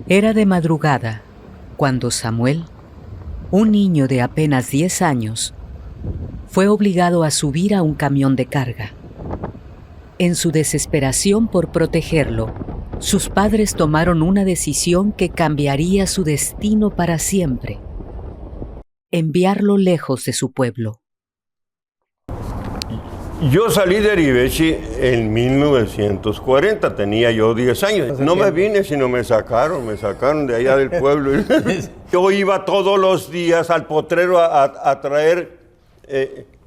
Era de madrugada cuando Samuel, un niño de apenas 10 años, fue obligado a subir a un camión de carga. En su desesperación por protegerlo, sus padres tomaron una decisión que cambiaría su destino para siempre: enviarlo lejos de su pueblo. Yo salí de Arivechi en 1940, tenía yo 10 años. No me vine, sino me sacaron de allá del pueblo. Yo iba todos los días al potrero a traer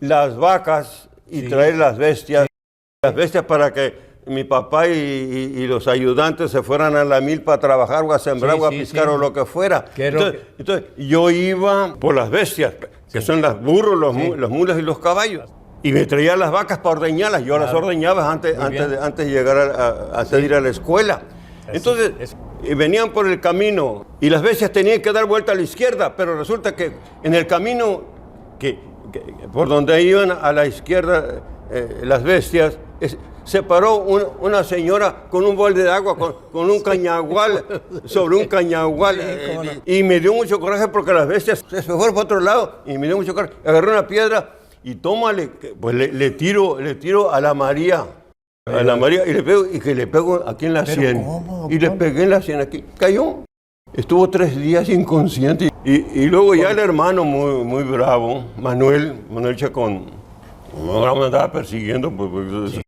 las vacas y traer las bestias para que mi papá y los ayudantes se fueran a la milpa a trabajar o a sembrar o a pescar o lo que fuera. Entonces yo iba por las bestias, que son los burros, los mules y los caballos. Y me traía las vacas para ordeñarlas. Yo las ordeñaba antes de llegar a ir a la escuela. Entonces, venían por el camino y las bestias tenían que dar vuelta a la izquierda, pero resulta que en el camino por donde iban a la izquierda las bestias, se paró una señora con un balde de agua, con un cañagual, sobre un cañagual. Y me dio mucho coraje porque las bestias se fueron para otro lado y me dio mucho coraje. Agarré una piedra y tómale, pues le tiro a la María. A la María y le pego aquí en la sien. ¿Cómo? Y le pegué en la sien aquí. Cayó. Estuvo 3 días inconsciente. Y luego ya el hermano muy bravo, Manuel Chacón, me andaba persiguiendo. Pues,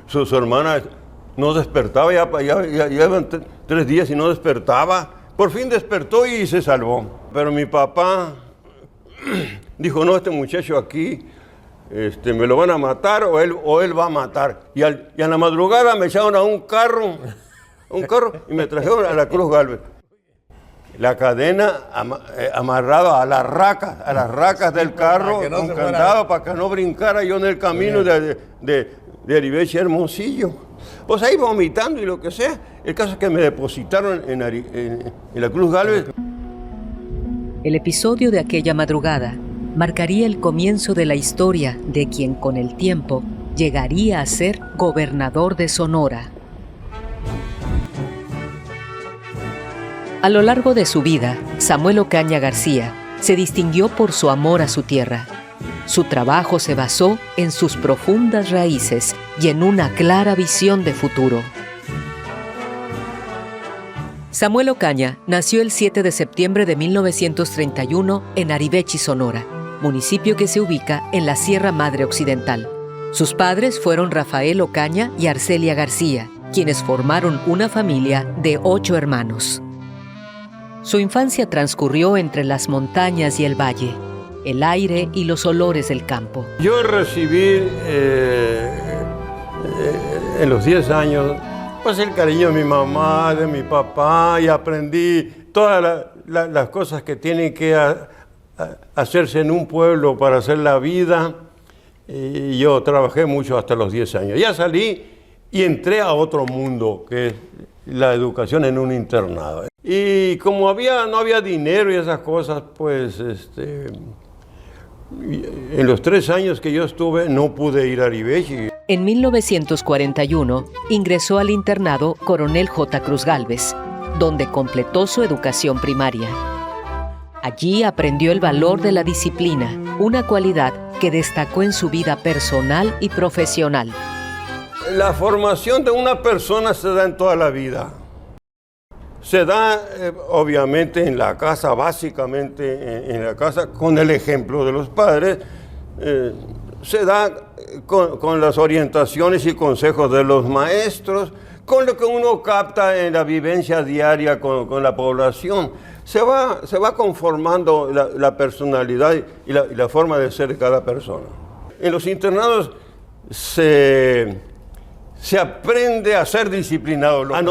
su hermana no despertaba, ya iban 3 días y no despertaba. Por fin despertó y se salvó. Pero mi papá dijo, no, este muchacho aquí me lo van a matar o él va a matar. Y a la madrugada me echaron a un carro y me trajeron a la Cruz Gálvez. La cadena amarrada a las racas del carro, con candado para que no brincara yo en el camino de Arivechi a Hermosillo. Pues ahí vomitando y lo que sea. El caso es que me depositaron en la Cruz Gálvez. El episodio de aquella madrugada marcaría el comienzo de la historia de quien con el tiempo llegaría a ser gobernador de Sonora. A lo largo de su vida, Samuel Ocaña García se distinguió por su amor a su tierra. Su trabajo se basó en sus profundas raíces y en una clara visión de futuro. Samuel Ocaña nació el 7 de septiembre de 1931 en Arivechi, Sonora, municipio que se ubica en la Sierra Madre Occidental. Sus padres fueron Rafael Ocaña y Arcelia García, quienes formaron una familia de 8 hermanos. Su infancia transcurrió entre las montañas y el valle, el aire y los olores del campo. Yo recibí en los 10 años pues el cariño de mi mamá, de mi papá, y aprendí todas las cosas que tienen que hacerse en un pueblo para hacer la vida. Y yo trabajé mucho hasta los 10 años. Ya salí y entré a otro mundo, que es la educación en un internado. Y como no había dinero y esas cosas, pues en los 3 años que yo estuve no pude ir a Arivechi. En 1941 ingresó al internado Coronel J. Cruz Gálvez, donde completó su educación primaria. Allí aprendió el valor de la disciplina, una cualidad que destacó en su vida personal y profesional. La formación de una persona se da en toda la vida. Se da, obviamente, en la casa, básicamente en la casa, con el ejemplo de los padres. Se da con las orientaciones y consejos de los maestros, con lo que uno capta en la vivencia diaria con la población. Se va conformando la personalidad y la forma de ser de cada persona. En los internados se aprende a ser disciplinado, a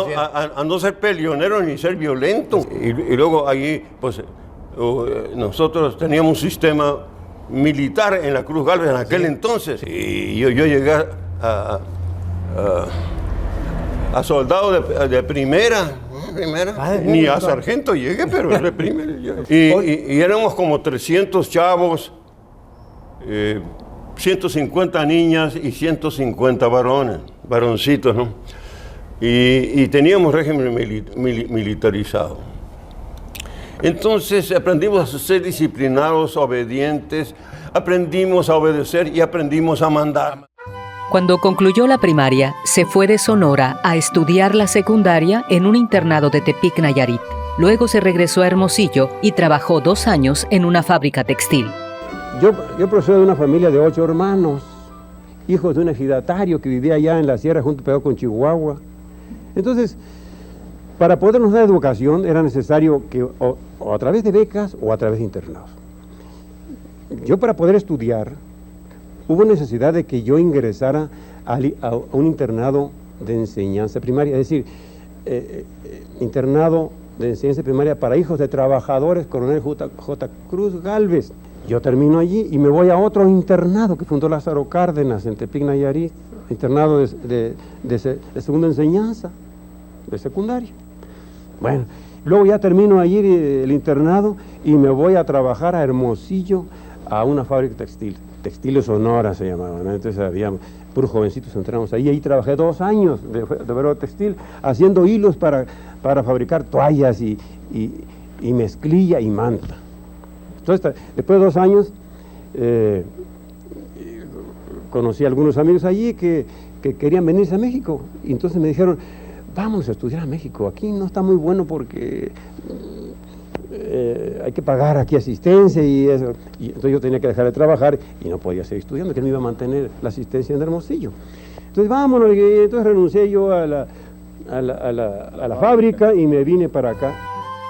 no ser peleonero ni ser violento. Y luego allí, pues, nosotros teníamos un sistema militar en la Cruz Gálvez en aquel entonces. Y yo llegué a soldado de primera. Ni a sargento llegué, pero de primera. Y éramos como 300 chavos, 150 niñas y 150 varoncitos, ¿no? y teníamos régimen militarizado. Entonces aprendimos a ser disciplinados, obedientes, aprendimos a obedecer y aprendimos a mandar. Cuando concluyó la primaria, se fue de Sonora a estudiar la secundaria en un internado de Tepic, Nayarit. Luego se regresó a Hermosillo y trabajó 2 años en una fábrica textil. Yo procedo de una familia de 8 hermanos, hijos de un ejidatario que vivía allá en la sierra junto pegado con Chihuahua. Entonces, para podernos dar educación era necesario que o a través de becas o a través de internados. Yo para poder estudiar, hubo necesidad de que yo ingresara a un internado de enseñanza primaria, es decir, internado de enseñanza primaria para hijos de trabajadores, Coronel J. Cruz Gálvez. Yo termino allí y me voy a otro internado que fundó Lázaro Cárdenas en Tepic, Nayarit, internado de segunda enseñanza, de secundaria. Bueno, luego ya termino allí el internado y me voy a trabajar a Hermosillo, a una fábrica textil. Textiles Sonora se llamaba, ¿no? Entonces había puros jovencitos, entramos ahí. Ahí trabajé 2 años de obrero textil, haciendo hilos para fabricar toallas y mezclilla y manta. Entonces, después de 2 años, conocí a algunos amigos allí que querían venirse a México. Y entonces me dijeron, vamos a estudiar a México. Aquí no está muy bueno porque hay que pagar aquí asistencia y eso. Y entonces yo tenía que dejar de trabajar y no podía seguir estudiando, que no iba a mantener la asistencia en Hermosillo. Entonces vámonos, y entonces renuncié yo a la fábrica y me vine para acá.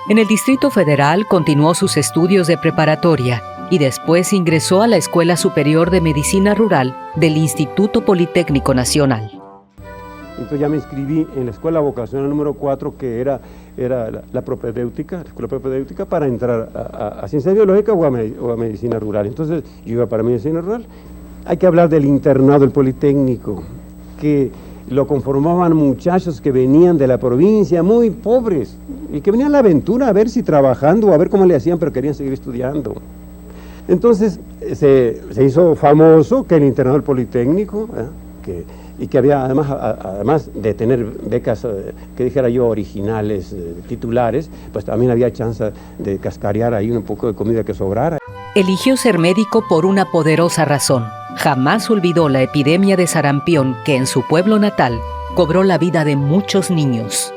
En el Distrito Federal continuó sus estudios de preparatoria y después ingresó a la Escuela Superior de Medicina Rural del Instituto Politécnico Nacional. Entonces ya me inscribí en la escuela vocacional número 4, que era la propedéutica, la escuela propedéutica, para entrar a ciencia biológica o a medicina rural. Entonces yo iba para medicina rural. Hay que hablar del internado del Politécnico, que lo conformaban muchachos que venían de la provincia, muy pobres, y que venían a la aventura a ver si trabajando o a ver cómo le hacían, pero querían seguir estudiando. Entonces se hizo famoso que el internado del Politécnico, y que había además de tener becas, que dijera yo, originales, titulares, pues también había chance de cascarear ahí un poco de comida que sobrara. Eligió ser médico por una poderosa razón. Jamás olvidó la epidemia de sarampión que en su pueblo natal cobró la vida de muchos niños.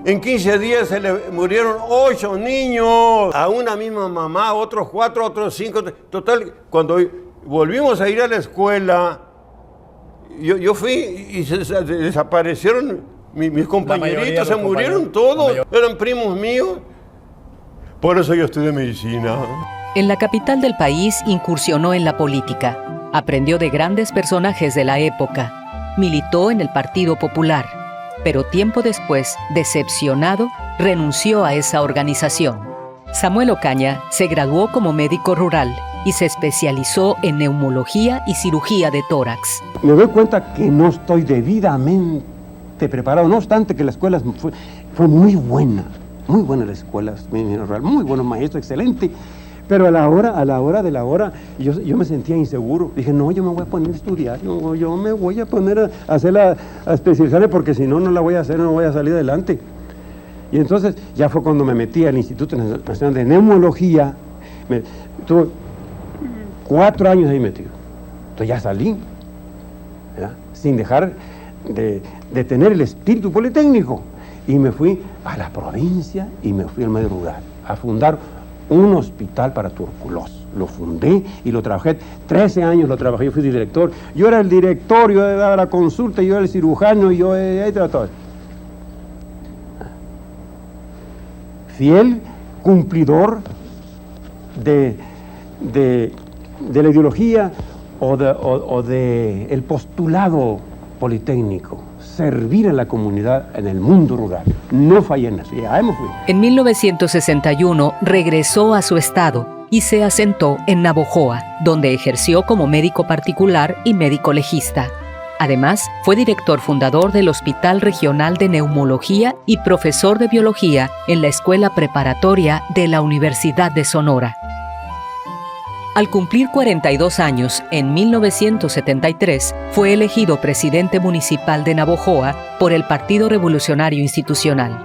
En 15 días se le murieron 8 niños, a una misma mamá, otros 4, otros 5. Total, cuando volvimos a ir a la escuela, yo fui y se desaparecieron mis compañeritos, se murieron todos, eran primos míos. Por eso yo estudié medicina. En la capital del país incursionó en la política. Aprendió de grandes personajes de la época. Militó en el Partido Popular. Pero tiempo después, decepcionado, renunció a esa organización. Samuel Ocaña se graduó como médico rural y se especializó en neumología y cirugía de tórax. Me doy cuenta que no estoy debidamente preparado, no obstante que la escuela fue muy buena la escuela, muy buenos maestros, excelente. Pero a la hora de la hora, yo me sentía inseguro. Dije, no, yo me voy a poner a estudiar, yo me voy a poner a especializarme, porque si no, no la voy a hacer, no voy a salir adelante. Y entonces ya fue cuando me metí al Instituto Nacional de Neumología. Tuve 4 años ahí metido. Entonces ya salí, ¿verdad? Sin dejar de tener el espíritu politécnico. Y me fui a la provincia y me fui al medio rural a fundar un hospital para tuberculosis. Lo fundé y lo trabajé, 13 años lo trabajé, yo fui director. Yo era el director, yo daba la consulta, yo era el cirujano, yo era todo. Fiel cumplidor de la ideología o de el postulado politécnico. Servir a la comunidad en el mundo rural. No fallé en eso, ya me fui. En 1961 regresó a su estado y se asentó en Navojoa, donde ejerció como médico particular y médico legista. Además, fue director fundador del Hospital Regional de Neumología y profesor de biología en la Escuela Preparatoria de la Universidad de Sonora. Al cumplir 42 años, en 1973, fue elegido presidente municipal de Navojoa por el Partido Revolucionario Institucional.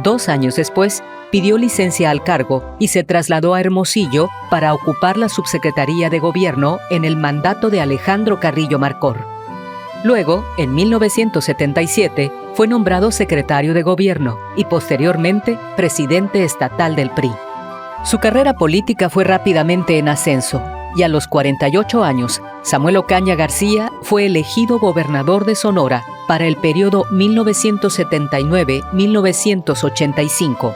2 años después, pidió licencia al cargo y se trasladó a Hermosillo para ocupar la subsecretaría de Gobierno en el mandato de Alejandro Carrillo Marcor. Luego, en 1977, fue nombrado secretario de Gobierno y posteriormente presidente estatal del PRI. Su carrera política fue rápidamente en ascenso y a los 48 años, Samuel Ocaña García fue elegido gobernador de Sonora para el periodo 1979-1985.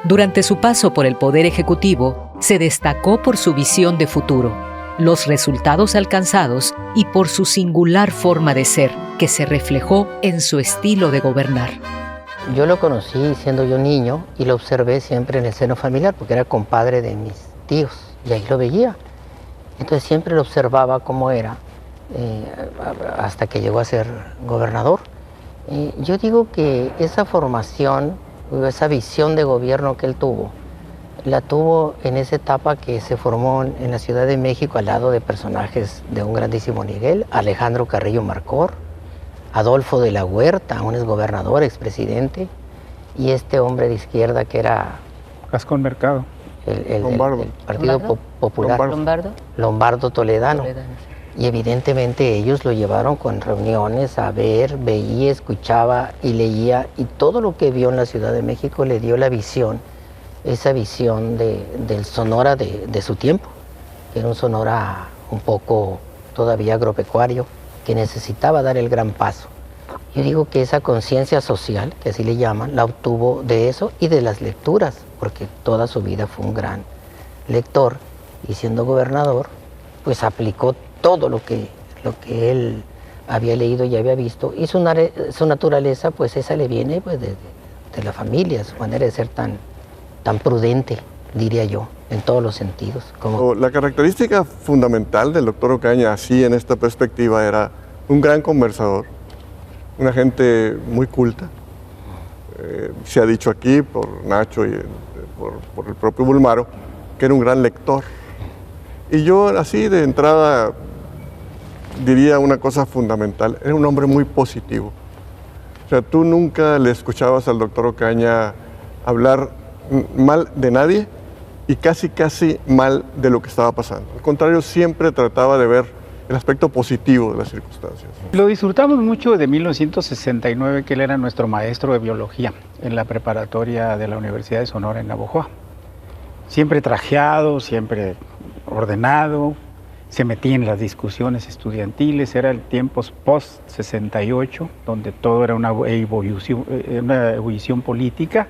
Durante su paso por el Poder Ejecutivo, se destacó por su visión de futuro, los resultados alcanzados y por su singular forma de ser, que se reflejó en su estilo de gobernar. Yo lo conocí siendo yo niño y lo observé siempre en el seno familiar porque era compadre de mis tíos y ahí lo veía. Entonces siempre lo observaba cómo era hasta que llegó a ser gobernador. Yo digo que esa formación, esa visión de gobierno que él tuvo, la tuvo en esa etapa que se formó en la Ciudad de México al lado de personajes de un grandísimo nivel, Alejandro Carrillo Marcor, Adolfo de la Huerta, un exgobernador, expresidente, y este hombre de izquierda que era Gascón Mercado. El Partido Popular. Lombardo Toledano. Y evidentemente ellos lo llevaron con reuniones a ver, veía, escuchaba y leía, y todo lo que vio en la Ciudad de México le dio la visión, esa visión del Sonora de su tiempo, que era un Sonora un poco todavía agropecuario, que necesitaba dar el gran paso. Yo digo que esa conciencia social, que así le llaman, la obtuvo de eso y de las lecturas, porque toda su vida fue un gran lector, y siendo gobernador, pues aplicó todo lo que él había leído y había visto, y su naturaleza, pues esa le viene pues, de la familia, su manera de ser tan prudente, diría yo, en todos los sentidos. La característica fundamental del doctor Ocaña, así en esta perspectiva, era un gran conversador, una gente muy culta. Se ha dicho aquí por Nacho y por el propio Bulmaro, que era un gran lector. Y yo así de entrada diría una cosa fundamental, era un hombre muy positivo. O sea, tú nunca le escuchabas al doctor Ocaña hablar mal de nadie y casi mal de lo que estaba pasando. Al contrario, siempre trataba de ver el aspecto positivo de las circunstancias. Lo disfrutamos mucho de 1969, que él era nuestro maestro de biología en la preparatoria de la Universidad de Sonora en Navojoa. Siempre trajeado, siempre ordenado, se metía en las discusiones estudiantiles, era el tiempos post-68, donde todo era una ebullición política.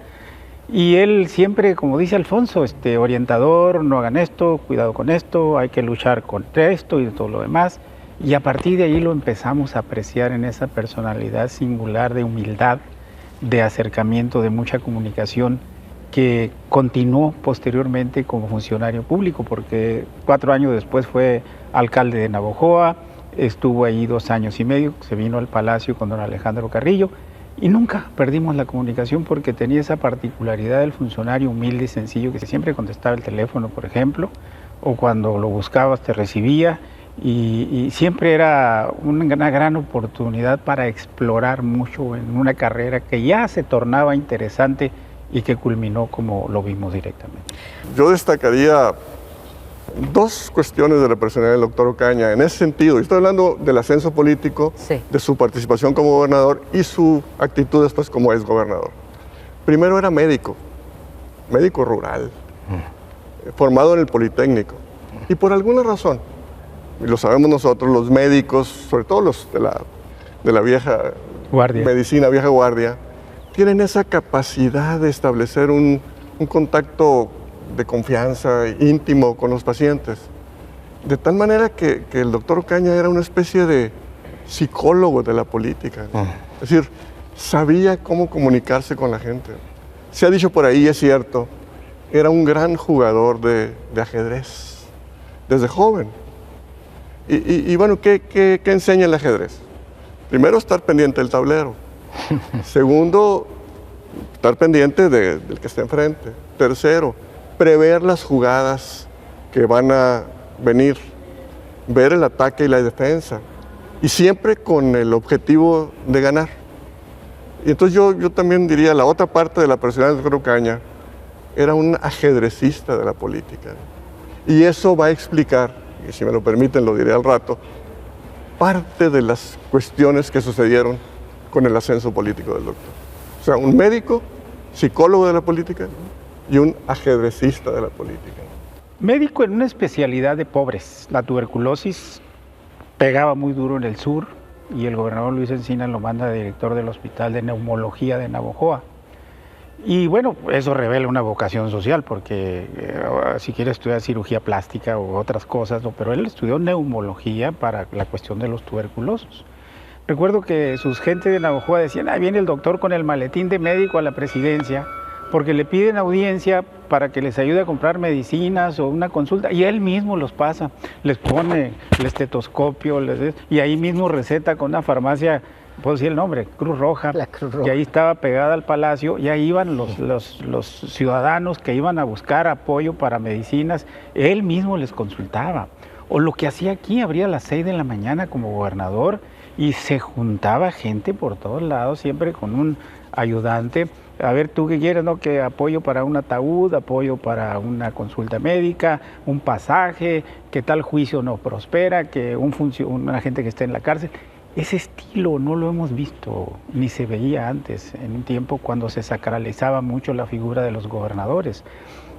Y él siempre, como dice Alfonso, orientador, no hagan esto, cuidado con esto, hay que luchar contra esto y todo lo demás. Y a partir de ahí lo empezamos a apreciar en esa personalidad singular de humildad, de acercamiento, de mucha comunicación, que continuó posteriormente como funcionario público, porque 4 años después fue alcalde de Navojoa, estuvo ahí 2 años y medio, se vino al Palacio con don Alejandro Carrillo, y nunca perdimos la comunicación porque tenía esa particularidad del funcionario humilde y sencillo que siempre contestaba el teléfono, por ejemplo, o cuando lo buscabas te recibía, y siempre era una gran oportunidad para explorar mucho en una carrera que ya se tornaba interesante y que culminó como lo vimos directamente. Yo destacaría 2 cuestiones de la personalidad del doctor Ocaña en ese sentido. Estoy hablando del ascenso político, sí, de su participación como gobernador y su actitud después como exgobernador. Primero era médico rural, formado en el Politécnico. Y por alguna razón, y lo sabemos nosotros, los médicos, sobre todo los de la vieja guardia, medicina, vieja guardia, tienen esa capacidad de establecer un contacto de confianza íntimo con los pacientes. De tal manera que el doctor Ocaña era una especie de psicólogo de la política. Es decir, sabía cómo comunicarse con la gente. Se ha dicho por ahí, es cierto, era un gran jugador de ajedrez, desde joven. Y bueno, ¿qué enseña el ajedrez? Primero, estar pendiente del tablero. Segundo, estar pendiente del que está enfrente. Tercero, prever las jugadas que van a venir, ver el ataque y la defensa, y siempre con el objetivo de ganar. Y entonces yo también diría, la otra parte de la personalidad del doctor Ocaña era un ajedrecista de la política. Y eso va a explicar, y si me lo permiten lo diré al rato, parte de las cuestiones que sucedieron con el ascenso político del doctor. O sea, un médico, psicólogo de la política y un ajedrecista de la política. Médico en una especialidad de pobres. La tuberculosis pegaba muy duro en el sur y el gobernador Luis Encinas lo manda de director del Hospital de Neumología de Navojoa. Y bueno, eso revela una vocación social, porque si quiere estudiar cirugía plástica u otras cosas, no, pero él estudió neumología para la cuestión de los tuberculosos. Recuerdo que sus gentes de Navojoa decían, ahí viene el doctor con el maletín de médico a la presidencia, porque le piden audiencia para que les ayude a comprar medicinas o una consulta, y él mismo los pasa, les pone el estetoscopio, y ahí mismo receta con una farmacia, puedo decir el nombre, Cruz Roja, la Cruz Roja, y ahí estaba pegada al palacio, y ahí iban los ciudadanos que iban a buscar apoyo para medicinas, él mismo les consultaba. O lo que hacía aquí, abría a las 6 de la mañana como gobernador, y se juntaba gente por todos lados, siempre con un ayudante. A ver, ¿tú qué quieres, no? Que apoyo para un ataúd, apoyo para una consulta médica, un pasaje, que tal juicio no prospera, que una gente que esté en la cárcel. Ese estilo no lo hemos visto, ni se veía antes, en un tiempo cuando se sacralizaba mucho la figura de los gobernadores.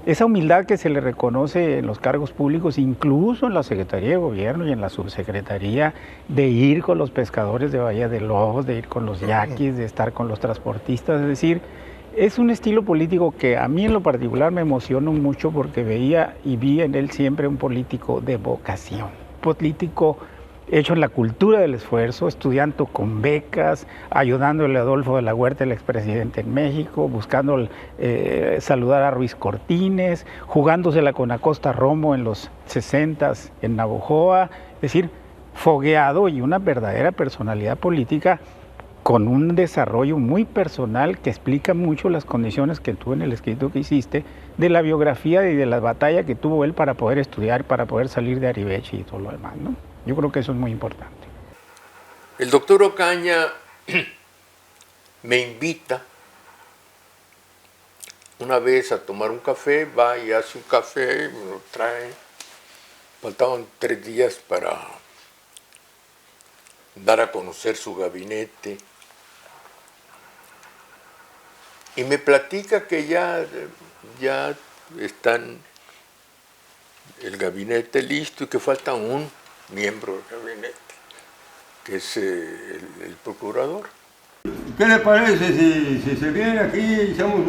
Esa humildad que se le reconoce en los cargos públicos, incluso en la Secretaría de Gobierno y en la Subsecretaría, de ir con los pescadores de Bahía de Lobos, de ir con los yaquis, de estar con los transportistas, es decir, es un estilo político que a mí en lo particular me emocionó mucho porque veía y vi en él siempre un político de vocación, político hecho en la cultura del esfuerzo, estudiando con becas, ayudándole a Adolfo de la Huerta, el expresidente en México, buscando saludar a Ruiz Cortines, jugándosela con Acosta Romo en los 60s en Navojoa, es decir, fogueado y una verdadera personalidad política con un desarrollo muy personal que explica mucho las condiciones que tuvo en el escrito que hiciste, de la biografía y de la batalla que tuvo él para poder estudiar, para poder salir de Arivechi y todo lo demás, ¿no? Yo creo que eso es muy importante. El doctor Ocaña me invita una vez a tomar un café, va y hace un café, me lo trae. Faltaban 3 días para dar a conocer su gabinete. Y me platica que ya están el gabinete listo y que falta un miembro del gabinete, que es el procurador. ¿Qué le parece si se viene aquí y echamos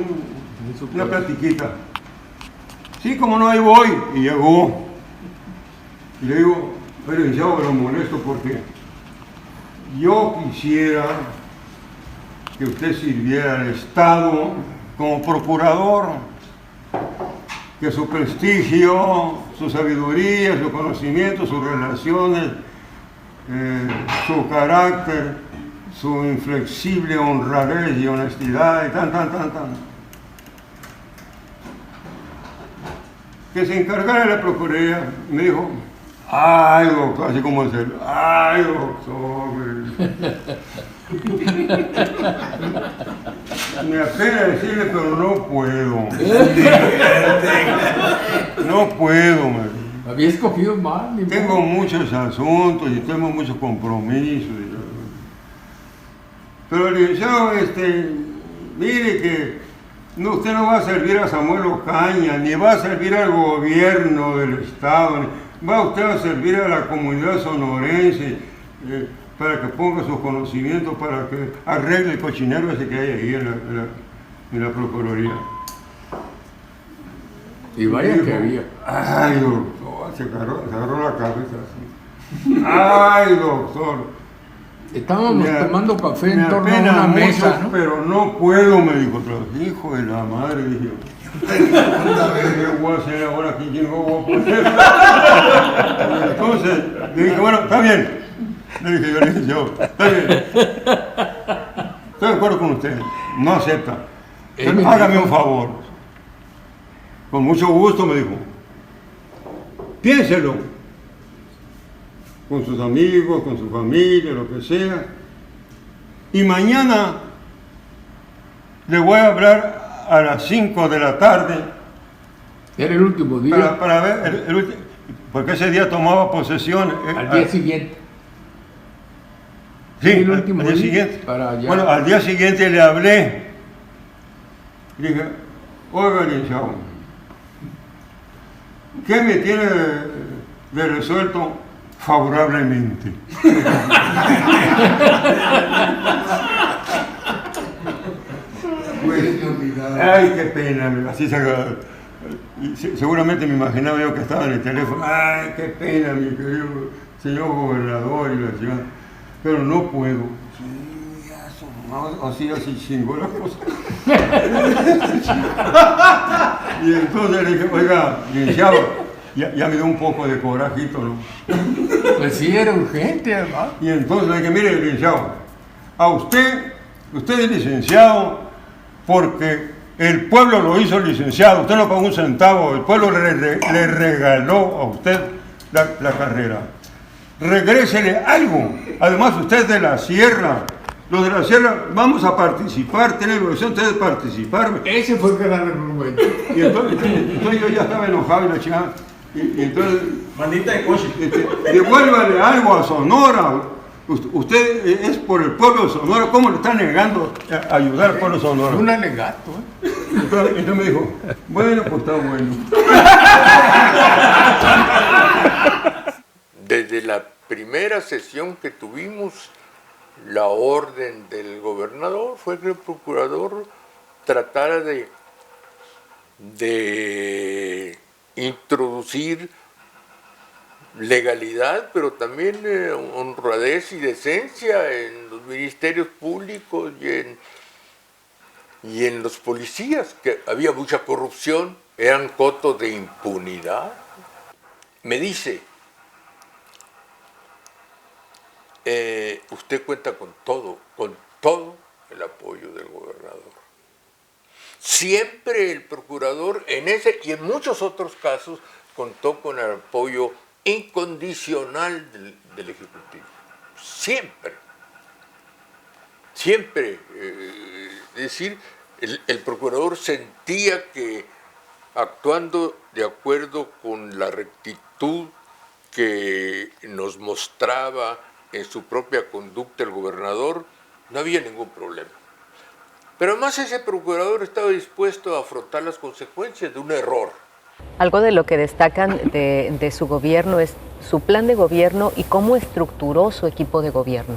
una platiquita? Sí, como no, ahí voy. Y llegó. Y le digo, pero yo lo molesto porque yo quisiera que usted sirviera al Estado como procurador, que su prestigio, su sabiduría, su conocimiento, sus relaciones, su carácter, su inflexible honradez y honestidad y tan. Que se encargara de la Procuraduría. Me dijo, ay doctor, así como es él, ay doctor. Me apena decirle, pero no puedo. No puedo, me dijo. Había escogido mal. Tengo muchos asuntos y tengo muchos compromisos. Pero el licenciado, mire que usted no va a servir a Samuel Ocaña, ni va a servir al gobierno del Estado, va usted a servir a la comunidad sonorense para que ponga sus conocimientos, para que arregle el cochinero ese que hay ahí en la Procuraduría. Y vaya dijo, que había. Ay, doctor, se agarró la cabeza así. Ay, doctor. Estábamos tomando café en torno a una mesa, mucho, ¿no? Pero no puedo, me dijo otra vez. Hijo de la madre, dije. ¿Qué voy a hacer ahora aquí? ¿Quién lo voy a poner? Entonces, le dije, bueno, está bien. Le dije yo, está bien. Estoy de acuerdo con usted. No acepta. Hágame un favor. Con mucho gusto, me dijo. piénselo, con sus amigos, con su familia, lo que sea, y mañana le voy a hablar a las 5 de la tarde. Era el último día. Para ver, porque ese día tomaba posesión. Al día siguiente. Sí, el último al día día. siguiente. Allá. Bueno, al día siguiente le hablé. Le dije, oiga, licenciado, ¿qué me tiene de resuelto favorablemente? Pues, ay, qué pena, así seguramente me imaginaba yo que estaba en el teléfono. Ay, qué pena, mi querido señor gobernador, y la ciudad, pero no puedo. Sí, así chingó la cosa. Y entonces le dije, oiga, licenciado, ya me dio un poco de corajito, ¿no? Pues sí, era urgente, además. Y entonces le dije, mire, licenciado, a usted es licenciado porque el pueblo lo hizo licenciado, usted no pagó un centavo, el pueblo le regaló a usted la carrera. Regrésele algo. Además, usted es de la sierra. Los de la sierra vamos a participar, tienen la obligación ustedes de participar. Ese fue el gran argumento. Y entonces yo ya estaba enojado y la chica. Y entonces. Mandita de coche. Devuélvale algo a Sonora. Usted es por el pueblo de Sonora. ¿Cómo le está negando a ayudar al pueblo de Sonora? Un alegato, ¿eh? Entonces me dijo, bueno, pues está bueno. Desde la primera sesión que tuvimos, la orden del gobernador fue que el procurador tratara de introducir legalidad, pero también honradez y decencia en los ministerios públicos y en los policías, que había mucha corrupción, eran cotos de impunidad. Me dice, usted cuenta con todo el apoyo del gobernador. Siempre el procurador, en ese y en muchos otros casos, contó con el apoyo incondicional del Ejecutivo. Siempre. Siempre. Es decir, el procurador sentía que, actuando de acuerdo con la rectitud que nos mostraba en su propia conducta el gobernador, no había ningún problema. Pero además ese procurador estaba dispuesto a afrontar las consecuencias de un error. Algo de lo que destacan de su gobierno es su plan de gobierno y cómo estructuró su equipo de gobierno.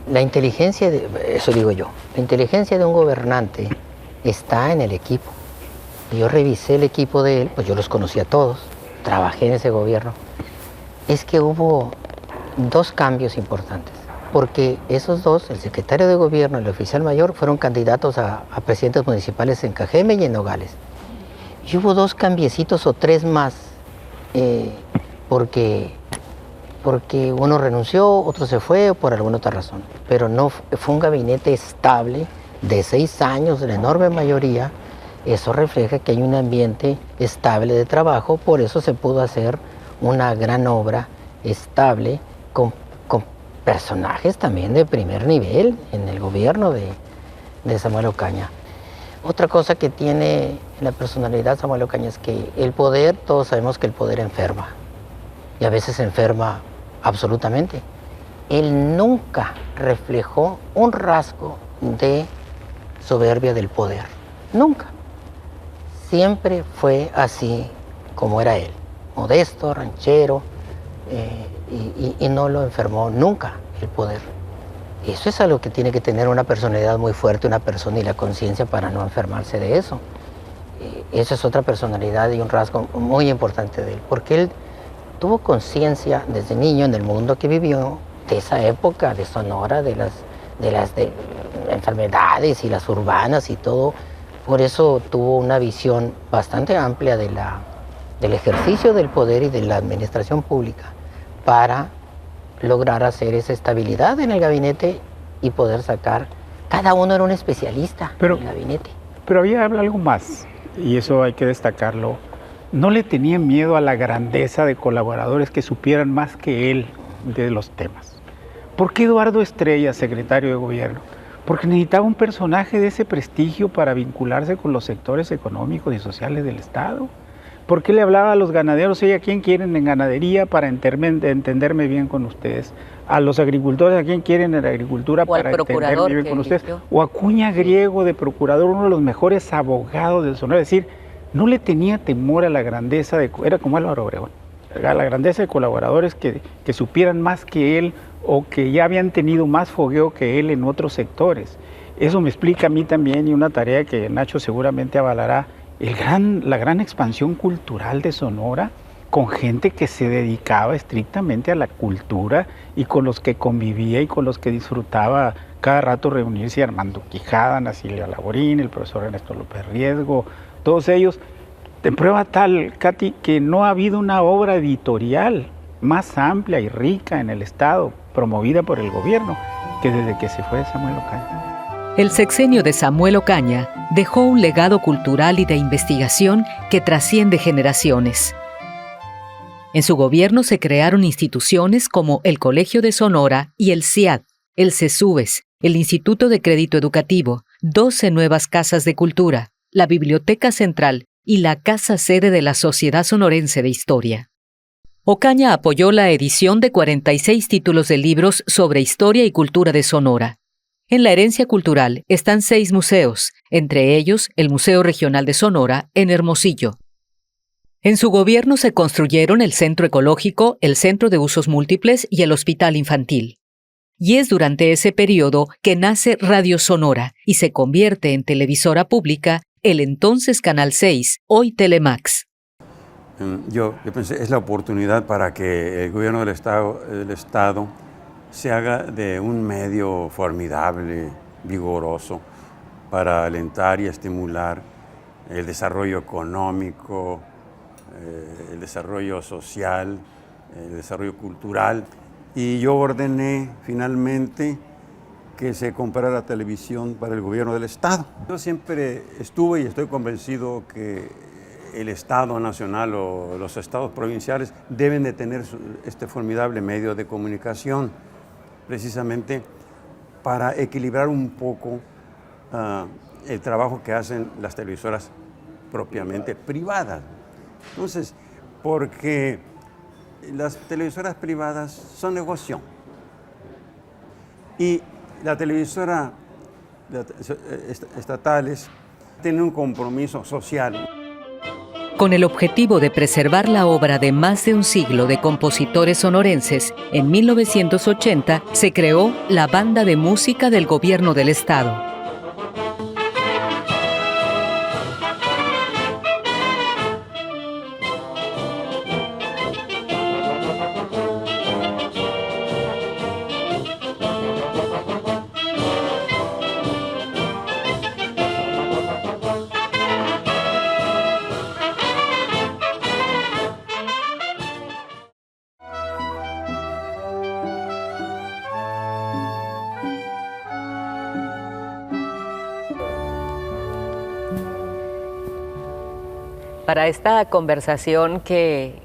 La inteligencia, eso digo yo, la inteligencia de un gobernante está en el equipo. Yo revisé el equipo de él, pues yo los conocí a todos, trabajé en ese gobierno. Es que hubo dos cambios importantes, porque esos dos, el secretario de gobierno y el oficial mayor, fueron candidatos a presidentes municipales en Cajeme y en Nogales. Y hubo dos cambiecitos o tres más, porque uno renunció, otro se fue o por alguna otra razón. Pero no fue un gabinete estable de 6 años, la enorme mayoría. Eso refleja que hay un ambiente estable de trabajo, por eso se pudo hacer una gran obra estable con personajes también de primer nivel en el gobierno de Samuel Ocaña. Otra cosa que tiene la personalidad Samuel Ocaña es que el poder, todos sabemos que el poder enferma, y a veces enferma absolutamente. Él nunca reflejó un rasgo de soberbia del poder, nunca. Siempre fue así como era él, modesto, ranchero, y no lo enfermó nunca el poder. Eso es algo que tiene que tener una personalidad muy fuerte, una persona, y la conciencia para no enfermarse de eso. Esa es otra personalidad y un rasgo muy importante de él, porque él tuvo conciencia desde niño en el mundo que vivió, de esa época de Sonora, de las enfermedades y las urbanas y todo. Por eso tuvo una visión bastante amplia del ejercicio del poder y de la administración pública para lograr hacer esa estabilidad en el gabinete y poder sacar. Cada uno era un especialista en el gabinete. Pero había algo más, y eso hay que destacarlo. no le tenía miedo a la grandeza de colaboradores que supieran más que él de los temas. ¿Por qué Eduardo Estrella, secretario de gobierno? Porque necesitaba un personaje de ese prestigio para vincularse con los sectores económicos y sociales del Estado. ¿Por qué le hablaba a los ganaderos? ¿A quién quieren en ganadería para entenderme bien con ustedes? A los agricultores, ¿a quién quieren en la agricultura para entenderme bien con ustedes? O a Cuña Griego de procurador, uno de los mejores abogados del Sonora. Es decir, no le tenía temor a la grandeza era como Álvaro Obregón, a la grandeza de colaboradores que supieran más que él o que ya habían tenido más fogueo que él en otros sectores. Eso me explica a mí también, y una tarea que Nacho seguramente avalará, la gran expansión cultural de Sonora, con gente que se dedicaba estrictamente a la cultura y con los que convivía y con los que disfrutaba cada rato reunirse, Armando Quijada, Nacilio Laborín, el profesor Ernesto López Riesgo, todos ellos. Te prueba tal, Katy, que no ha habido una obra editorial más amplia y rica en el Estado, promovida por el gobierno, que desde que se fue Samuel Ocaña. El sexenio de Samuel Ocaña dejó un legado cultural y de investigación que trasciende generaciones. En su gobierno se crearon instituciones como el Colegio de Sonora y el CIAD, el CESUBES, el Instituto de Crédito Educativo, 12 nuevas casas de cultura, la Biblioteca Central y la casa sede de la Sociedad Sonorense de Historia. Ocaña apoyó la edición de 46 títulos de libros sobre historia y cultura de Sonora. En la herencia cultural están 6 museos, entre ellos el Museo Regional de Sonora en Hermosillo. En su gobierno se construyeron el Centro Ecológico, el Centro de Usos Múltiples y el Hospital Infantil. Y es durante ese periodo que nace Radio Sonora y se convierte en televisora pública el entonces Canal 6, hoy Telemax. Yo pensé, es la oportunidad para que el gobierno del Estado se haga de un medio formidable, vigoroso, para alentar y estimular el desarrollo económico, el desarrollo social, el desarrollo cultural. Y yo ordené finalmente que se comprara televisión para el gobierno del Estado. Yo siempre estuve y estoy convencido que el Estado nacional o los estados provinciales deben de tener este formidable medio de comunicación, precisamente para equilibrar un poco el trabajo que hacen las televisoras propiamente privadas. Entonces, porque las televisoras privadas son negocio y la televisora estatales tienen un compromiso social. Con el objetivo de preservar la obra de más de un siglo de compositores sonorenses, en 1980 se creó la Banda de Música del Gobierno del Estado. Para esta conversación que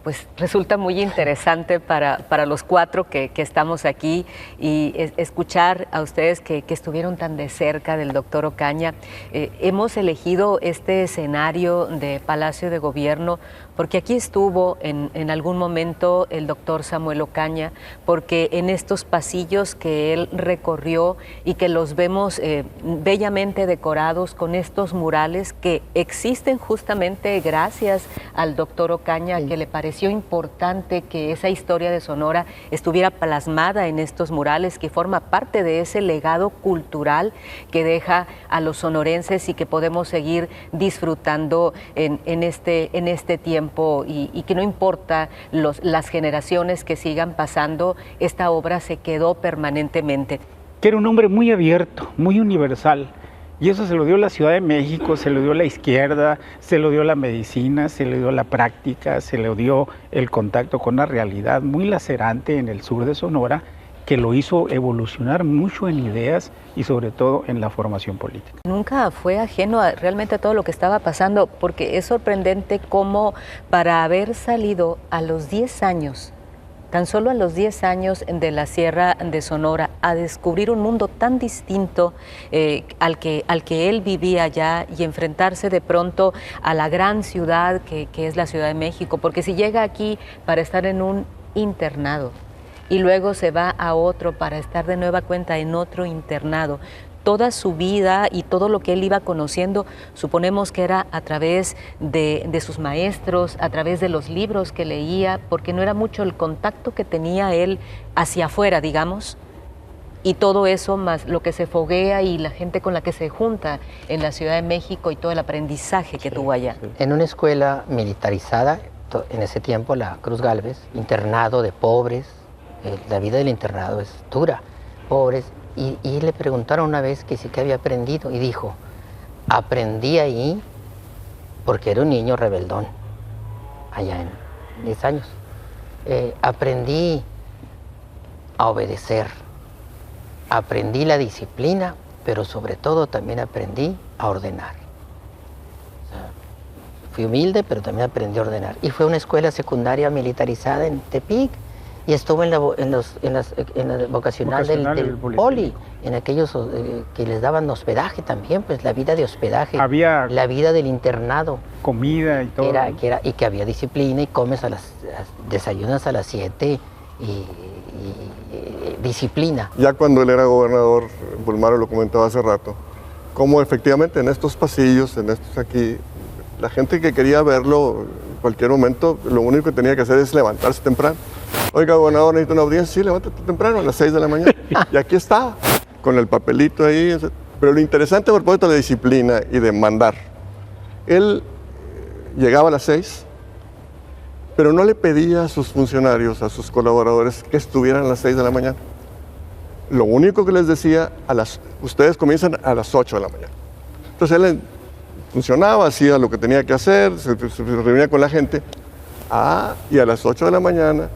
pues resulta muy interesante para los 4 que estamos aquí y escuchar a ustedes que estuvieron tan de cerca del doctor Ocaña. Hemos elegido este escenario de Palacio de Gobierno porque aquí estuvo en algún momento el doctor Samuel Ocaña, porque en estos pasillos que él recorrió y que los vemos bellamente decorados con estos murales que existen justamente gracias al doctor Ocaña, que le pareció importante que esa historia de Sonora estuviera plasmada en estos murales, que forma parte de ese legado cultural que deja a los sonorenses y que podemos seguir disfrutando en este tiempo y que no importa las generaciones que sigan pasando, esta obra se quedó permanentemente. Que era un hombre muy abierto, muy universal. Y eso se lo dio la Ciudad de México, se lo dio la izquierda, se lo dio la medicina, se le dio la práctica, se le dio el contacto con la realidad muy lacerante en el sur de Sonora, que lo hizo evolucionar mucho en ideas y sobre todo en la formación política. Nunca fue ajeno realmente a todo lo que estaba pasando, porque es sorprendente cómo para haber salido a los 10 años, tan solo a los 10 años de la Sierra de Sonora, a descubrir un mundo tan distinto al que él vivía allá y enfrentarse de pronto a la gran ciudad que es la Ciudad de México, porque si llega aquí para estar en un internado y luego se va a otro para estar de nueva cuenta en otro internado, toda su vida y todo lo que él iba conociendo, suponemos que era a través de sus maestros, a través de los libros que leía, porque no era mucho el contacto que tenía él hacia afuera, digamos, y todo eso más lo que se foguea y la gente con la que se junta en la Ciudad de México y todo el aprendizaje que tuvo allá. En una escuela militarizada, en ese tiempo, la Cruz Gálvez, internado de pobres, la vida del internado es dura, pobres. Y le preguntaron una vez que sí que había aprendido y dijo, aprendí ahí porque era un niño rebeldón, allá en 10 años. Aprendí a obedecer, aprendí la disciplina, pero sobre todo también aprendí a ordenar. O sea, fui humilde, pero también aprendí a ordenar. Y fue una escuela secundaria militarizada en Tepic. Y estuvo en la vocacional del Poli, en aquellos que les daban hospedaje también, pues la vida de hospedaje, había la vida del internado. Comida y todo. Y que había disciplina y comes desayunas a las 7 y disciplina. Ya cuando él era gobernador, Bulmaro lo comentaba hace rato, cómo efectivamente en estos pasillos, en estos aquí, la gente que quería verlo en cualquier momento, lo único que tenía que hacer es levantarse temprano. Oiga, gobernador, necesito una audiencia. Sí, levántate temprano, a las 6 de la mañana. Y aquí estaba, con el papelito ahí. Pero lo interesante a propósito de la disciplina y de mandar, él llegaba a las 6, pero no le pedía a sus funcionarios, a sus colaboradores, que estuvieran a las 6 de la mañana. Lo único que les decía, ustedes comienzan a las 8 de la mañana. Entonces él funcionaba, hacía lo que tenía que hacer, se reunía con la gente. Y a las 8 de la mañana,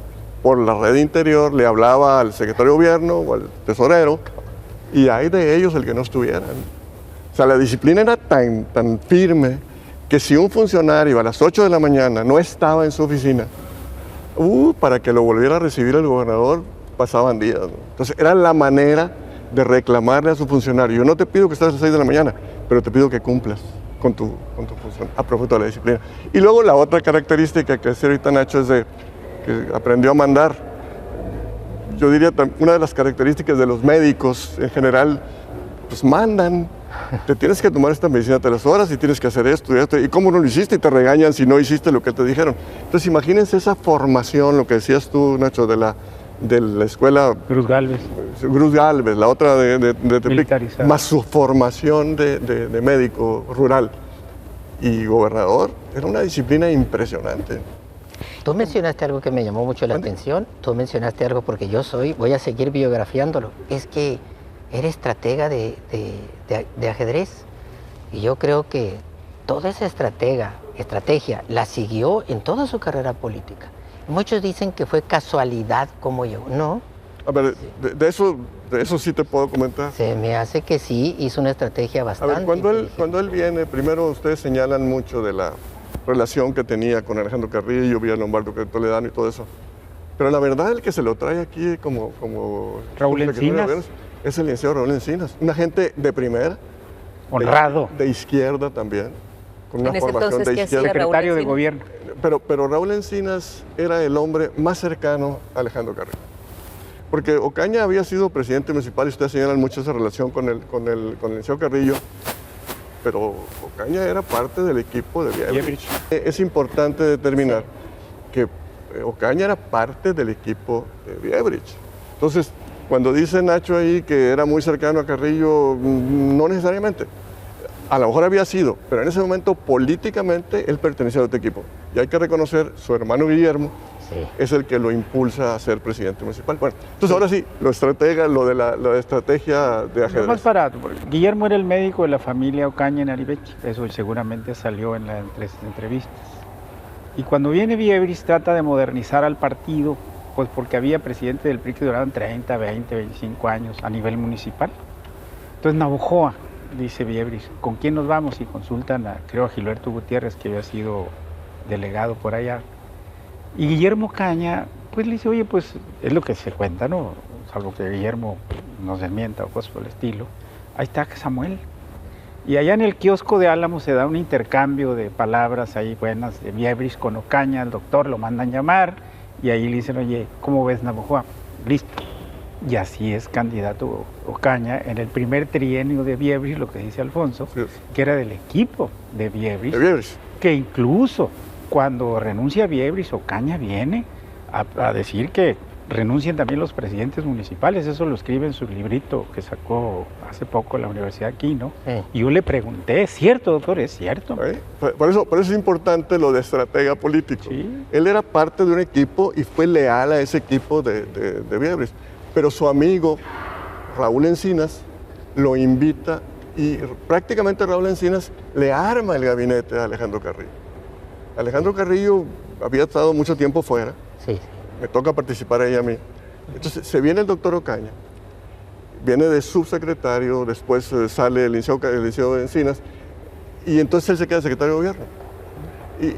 por la red interior, le hablaba al secretario de gobierno o al tesorero, y hay de ellos el que no estuvieran. O sea, la disciplina era tan firme que si un funcionario a las 8 de la mañana no estaba en su oficina, para que lo volviera a recibir el gobernador, pasaban días, ¿no? Entonces, era la manera de reclamarle a su funcionario. Yo no te pido que estés a las 6 de la mañana, pero te pido que cumplas con tu función, a propósito de la disciplina. Y luego la otra característica que decía ahorita Nacho es que aprendió a mandar. Yo diría, una de las características de los médicos en general, pues mandan. Te tienes que tomar esta medicina a 3 horas y tienes que hacer esto y esto. ¿Y cómo no lo hiciste? Y te regañan si no hiciste lo que te dijeron. Entonces imagínense esa formación, lo que decías tú, Nacho, de la escuela Cruz Gálvez. Cruz Gálvez, la otra de Tepic, más su formación de médico rural y gobernador, era una disciplina impresionante. Tú mencionaste algo que me llamó mucho la atención, tú mencionaste algo porque voy a seguir biografiándolo, es que era estratega de ajedrez, y yo creo que toda esa estrategia la siguió en toda su carrera política. Muchos dicen que fue casualidad como yo, ¿no? A ver, de eso sí te puedo comentar. Se me hace que sí, hizo una estrategia bastante. A ver, cuando él viene, primero ustedes señalan mucho de la relación que tenía con Alejandro Carrillo, Villa Lombardo Toledano y todo eso. Pero la verdad, el que se lo trae aquí como Raúl Encinas. Es el licenciado Raúl Encinas, una gente de primera. Honrado. De izquierda también, con una formación de izquierda. Secretario de gobierno. Pero Raúl Encinas era el hombre más cercano a Alejandro Carrillo. Porque Ocaña había sido presidente municipal y ustedes señalan mucho esa relación con el licenciado Carrillo, pero Ocaña era parte del equipo de Viebrich. Es importante determinar que Ocaña era parte del equipo de Viebrich. Entonces, cuando dice Nacho ahí que era muy cercano a Carrillo, no necesariamente. A lo mejor había sido, pero en ese momento políticamente él pertenecía a otro equipo. Y hay que reconocer, su hermano Guillermo es el que lo impulsa a ser presidente municipal. Bueno, entonces ahora sí, lo de la estrategia de ajedrez. Más barato, Guillermo era el médico de la familia Ocaña en Arivechi, eso seguramente salió en las entrevistas. Y cuando viene Viebrich trata de modernizar al partido Pues porque había presidentes del PRI que duraban 30, 20, 25 años a nivel municipal. Entonces Navojoa, dice Biebris, ¿con quién nos vamos? Y consultan creo a Gilberto Gutiérrez, que había sido delegado por allá. Y Guillermo Caña, pues le dice, oye, pues es lo que se cuenta, ¿no? Salvo que Guillermo nos desmienta o cosas por el estilo. Ahí está Samuel. Y allá en el kiosco de Álamo se da un intercambio de palabras ahí buenas de Biebris con Ocaña, el doctor lo mandan llamar y ahí le dicen, oye, ¿cómo ves Navojoa? Listo. Y así es candidato Ocaña en el primer trienio de Biebris, lo que dice Alfonso, sí, que era del equipo de Biebris, que incluso cuando renuncia Biebris, Ocaña viene a decir que renuncien también los presidentes municipales. Eso lo escribe en su librito que sacó hace poco en la Universidad aquí, ¿no? Y yo le pregunté, ¿es cierto, doctor? ¿Es cierto? Por eso es importante lo de estratega político. Sí. Él era parte de un equipo y fue leal a ese equipo de Biebris. Pero su amigo Raúl Encinas lo invita y prácticamente Raúl Encinas le arma el gabinete a Alejandro Carrillo. Alejandro Carrillo había estado mucho tiempo fuera. Sí. Me toca participar ahí a mí. Entonces se viene el doctor Ocaña, viene de subsecretario, después sale el liceo de Encinas, y entonces él se queda secretario de gobierno.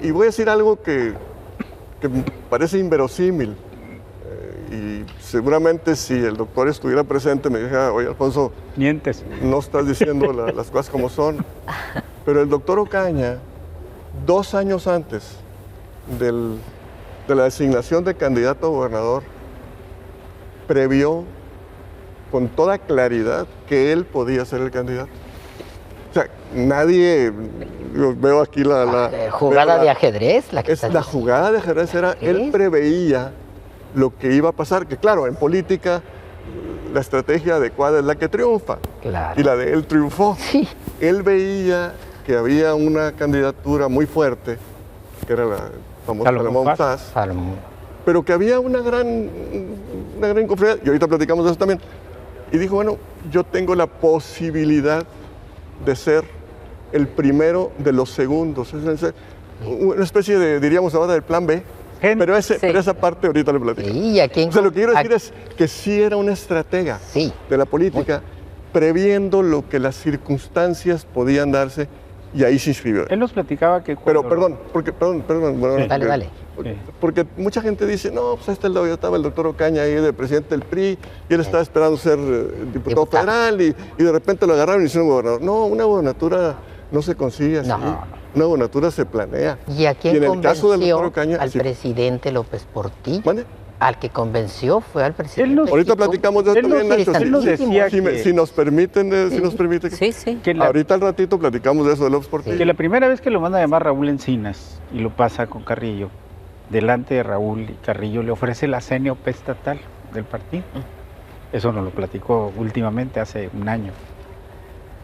Y voy a decir algo que me parece inverosímil, y seguramente si el doctor estuviera presente me dijera, oye Alfonso, mientes, no estás diciendo las cosas como son. Pero el doctor Ocaña, 2 años antes de la designación de candidato a gobernador, previó con toda claridad que él podía ser el candidato. O sea, nadie, yo veo aquí la jugada de ajedrez. La jugada de ajedrez era, él preveía lo que iba a pasar, que claro, en política la estrategia adecuada es la que triunfa. Claro. Y la de él triunfó. Sí. Él veía que había una candidatura muy fuerte, que era la famosa Salomón Paz, pero que había una gran inconformidad, y ahorita platicamos de eso también. Y dijo, bueno, yo tengo la posibilidad de ser el primero de los segundos. Es una especie de, diríamos ahora, del plan B. Pero esa parte ahorita le platico. Sí, o sea, lo que quiero decir es que sí era una estratega de la política, previendo lo que las circunstancias podían darse, y ahí se inscribió. Él nos platicaba que... Pero perdón. Bueno, dale. Porque mucha gente dice, no, pues estaba el doctor Ocaña ahí de presidente del PRI, y él estaba esperando ser diputado federal, y de repente lo agarraron y hicieron gobernador. No, una gobernatura no se consigue así. Una gobernatura se planea. ¿Y a quién en el caso del doctor Ocaña, al presidente López Portillo? ¿Mande? Al que convenció fue al presidente. Ahorita platicamos de eso también, Nacho. Él nos decía si nos permiten, ahorita al ratito platicamos de eso de López Portillo. Que la primera vez que lo manda a llamar Raúl Encinas y lo pasa con Carrillo, delante de Raúl, y Carrillo le ofrece la CNOP estatal del partido. Eso nos lo platicó últimamente, hace un año.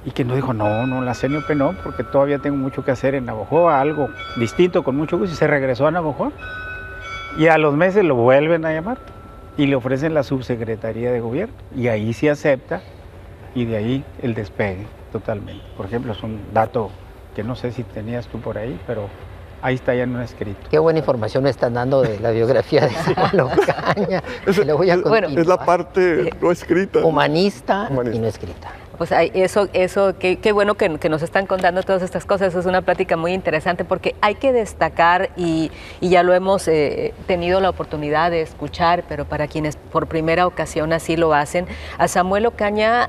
Y que nos dijo, no, la CNOP no, porque todavía tengo mucho que hacer en Navojoa, algo distinto, con mucho gusto, y se regresó a Navojoa. Y a los meses lo vuelven a llamar y le ofrecen la subsecretaría de gobierno. Y ahí sí acepta, y de ahí el despegue totalmente. Por ejemplo, es un dato que no sé si tenías tú por ahí, pero ahí está ya en un escrito. Qué buena información me están dando de la biografía de Samuel Ocaña. Le voy a continuar. Es la parte no escrita. Humanista y no escrita. Pues qué bueno que nos están contando todas estas cosas. Es una plática muy interesante porque hay que destacar, y ya lo hemos tenido la oportunidad de escuchar, pero para quienes por primera ocasión así lo hacen, a Samuel Ocaña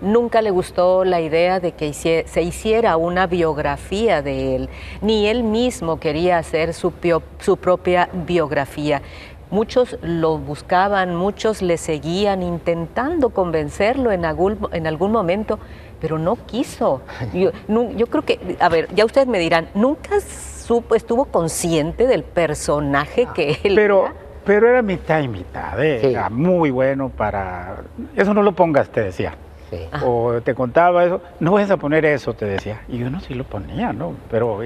nunca le gustó la idea de que se hiciera una biografía de él, ni él mismo quería hacer su propia biografía. Muchos lo buscaban, muchos le seguían intentando convencerlo en algún momento, pero no quiso. Yo creo que, a ver, ya ustedes me dirán, ¿nunca estuvo consciente del personaje que él era? Pero era mitad y mitad, era muy bueno para... Eso no lo pongas, te decía. Sí. O te contaba eso, no vayas a poner eso, te decía. Y yo no, sí lo ponía, ¿no? Pero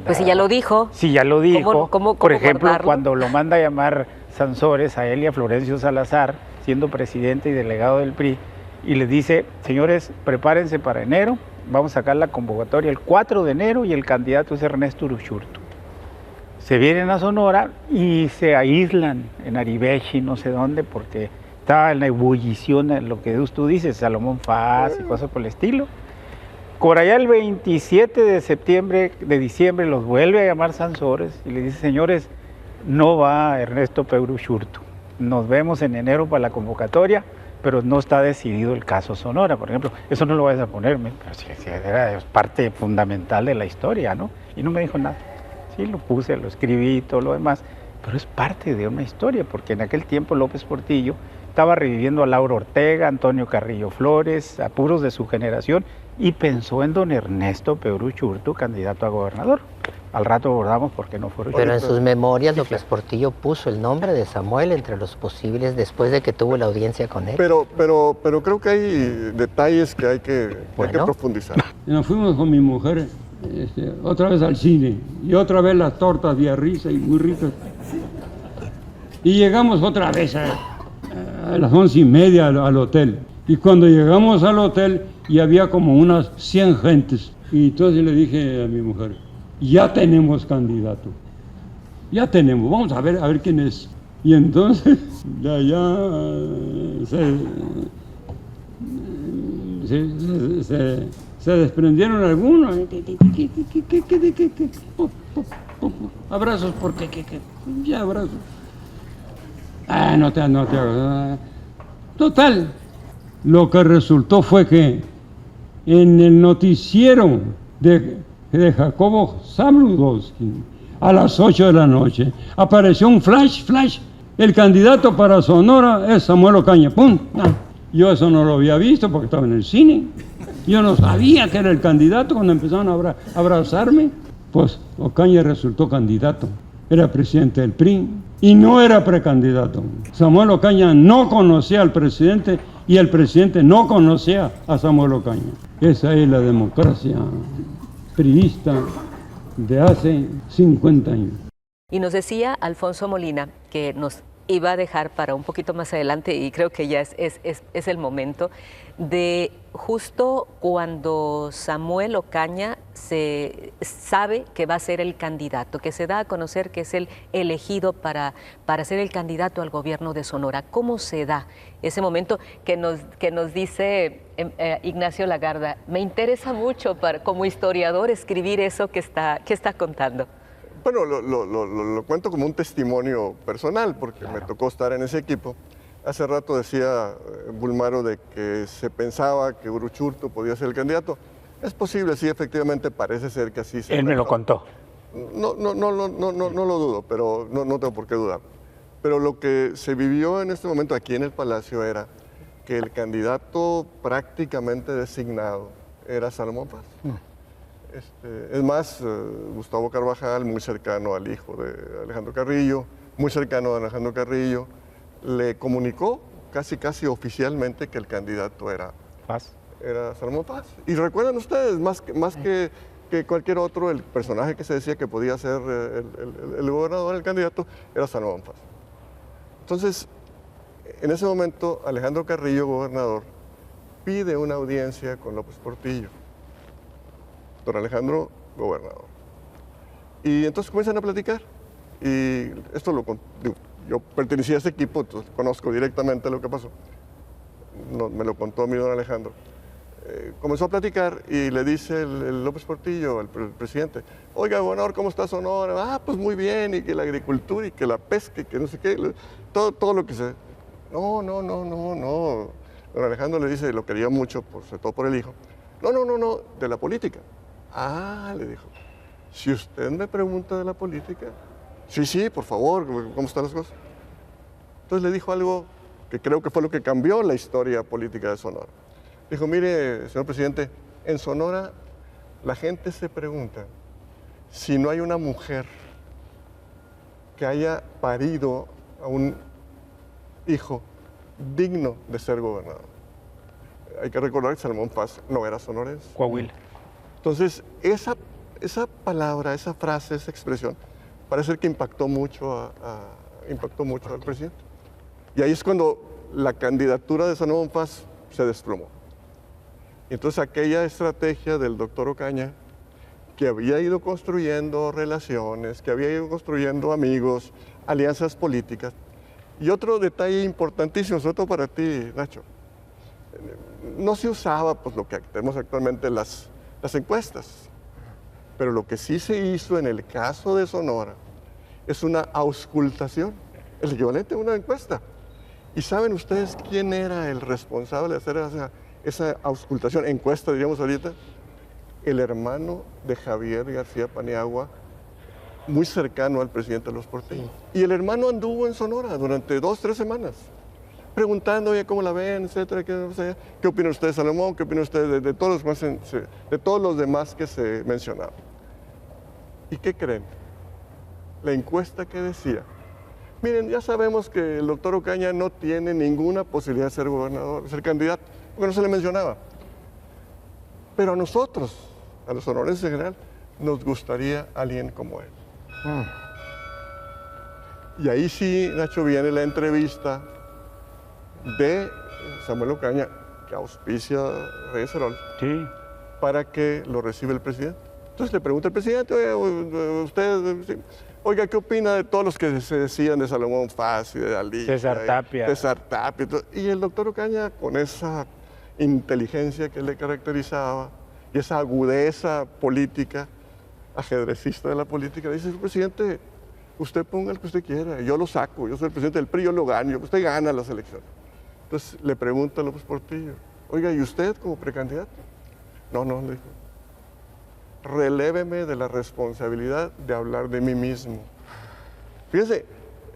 pues si ya lo dijo. Sí, ya lo dijo. ¿Cómo por ejemplo, guardarlo? Cuando lo manda a llamar Sansores a él y a Florencio Salazar, siendo presidente y delegado del PRI, y les dice, señores, prepárense para enero, vamos a sacar la convocatoria el 4 de enero y el candidato es Ernesto Uruchurtu. Se vienen a Sonora y se aíslan en Arivechi, no sé dónde, porque está en la ebullición, en lo que tú dices, Salomón Faz y cosas por el estilo. Por allá el 27 de diciembre los vuelve a llamar Sansores y le dice, señores, no va Ernesto Peu Urzurtu. Nos vemos en enero para la convocatoria, pero no está decidido el caso Sonora, por ejemplo. Eso no lo vayas a ponerme, pero sí, era parte fundamental de la historia, ¿no? Y no me dijo nada. Sí, lo puse, lo escribí, todo lo demás, pero es parte de una historia, porque en aquel tiempo López Portillo estaba reviviendo a Lauro Ortega, Antonio Carrillo Flores, a puros de su generación, y pensó en don Ernesto Peu Urzurtu, candidato a gobernador. Al rato abordamos por qué no fue Urzurtu. Pero en sus memorias López Portillo puso el nombre de Samuel entre los posibles después de que tuvo la audiencia con él. Pero creo que hay detalles que hay que profundizar. Nos fuimos con mi mujer otra vez al cine y otra vez las tortas de risa y muy ricas. Y llegamos otra vez a las 11:30 al hotel. Y cuando llegamos al hotel y había como unas 100 gentes. Y entonces le dije a mi mujer, ya tenemos candidato. Ya tenemos, vamos a ver quién es. Y entonces de allá se desprendieron algunos. Abrazos, porque ya abrazos. No te hagas. Total, lo que resultó fue que en el noticiero de Jacobo Zabludowski, a las 8 de la noche, apareció un flash. El candidato para Sonora es Samuel Ocaña. ¡Pum! Yo eso no lo había visto porque estaba en el cine. Yo no sabía que era el candidato cuando empezaron a abrazarme. Pues Ocaña resultó candidato. Era presidente del PRI y no era precandidato. Samuel Ocaña no conocía al presidente y el presidente no conocía a Samuel Ocaña. Esa es la democracia priista de hace 50 años. Y nos decía Alfonso Molina que nos iba a dejar para un poquito más adelante, y creo que ya es el momento, de justo cuando Samuel Ocaña se sabe que va a ser el candidato, que se da a conocer que es el elegido para ser el candidato al gobierno de Sonora. ¿Cómo se da ese momento que nos dice Ignacio Lagarda? Me interesa mucho como historiador escribir eso que está contando. Bueno, lo cuento como un testimonio personal, porque me tocó estar en ese equipo. Hace rato decía Bulmaro de que se pensaba que Urzurtu podía ser el candidato. Es posible, sí, efectivamente parece ser que así se Él me lo contó. No lo dudo, pero no tengo por qué dudar. Pero lo que se vivió en este momento aquí en el Palacio era que el candidato prácticamente designado era Salomón Faz. Es más, Gustavo Carvajal, muy cercano al hijo de Alejandro Carrillo, muy cercano a Alejandro Carrillo, le comunicó casi oficialmente que el candidato era Salomón Faz. Y recuerdan ustedes, más que cualquier otro, el personaje que se decía que podía ser el gobernador, el candidato, era Salomón Faz. Entonces, en ese momento, Alejandro Carrillo, gobernador, pide una audiencia con López Portillo. Don Alejandro, gobernador. Y entonces comienzan a platicar. Y esto yo pertenecía a ese equipo, entonces conozco directamente lo que pasó. Me lo contó mi don Alejandro. Comenzó a platicar y le dice el López Portillo, el presidente, oiga, gobernador, ¿cómo está Sonora? Pues muy bien, y que la agricultura, y que la pesca, y que no sé qué, todo lo que se... No. Don Alejandro le dice, lo quería mucho, sobre todo por el hijo. No, de la política. Le dijo, si usted me pregunta de la política, sí, por favor, ¿cómo están las cosas? Entonces le dijo algo que creo que fue lo que cambió la historia política de Sonora. Dijo, mire, señor presidente, en Sonora la gente se pregunta si no hay una mujer que haya parido a un hijo digno de ser gobernador. Hay que recordar que Salomón Faz no era sonorense. Coahuila. Entonces, esa palabra, esa frase, esa expresión, parece que impactó mucho al presidente. Y ahí es cuando la candidatura de Salomón Faz se desplomó. Y entonces aquella estrategia del doctor Ocaña que había ido construyendo relaciones, que había ido construyendo amigos, alianzas políticas. Y otro detalle importantísimo, sobre todo para ti, Nacho, no se usaba pues, lo que tenemos actualmente las encuestas, pero lo que sí se hizo en el caso de Sonora es una auscultación, el equivalente a una encuesta. ¿Y saben ustedes quién era el responsable de hacer esa auscultación, encuesta, diríamos ahorita? El hermano de Javier García Paniagua, muy cercano al presidente de los porteños. Y el hermano anduvo en Sonora durante 2, 3 semanas, preguntando, oye, ¿cómo la ven?, etcétera, ¿qué opinan ustedes, Salomón? ¿Qué opinan ustedes de todos los demás que se mencionaban? ¿Y qué creen? La encuesta que decía, miren, ya sabemos que el doctor Ocaña no tiene ninguna posibilidad de ser gobernador, de ser candidato, porque no se le mencionaba. Pero a nosotros, a los sonorenses en general, nos gustaría alguien como él. Y ahí sí, Nacho, viene la entrevista de Samuel Ocaña, que auspicia Reyes Heroles, sí, para que lo reciba el presidente. Entonces le pregunta al presidente, oye, usted, oiga, ¿qué opina de todos los que se decían de Salomón Faz y de Aldí? César Tapia. Y el doctor Ocaña, con esa inteligencia que le caracterizaba y esa agudeza política, ajedrecista de la política, dice, presidente, usted ponga el que usted quiera, yo lo saco, yo soy el presidente del PRI, yo lo gano, usted gana las elecciones. Entonces le pregunta a López Portillo, oiga, ¿y usted como precandidato? No, le dijo, reléveme de la responsabilidad de hablar de mí mismo. Fíjense,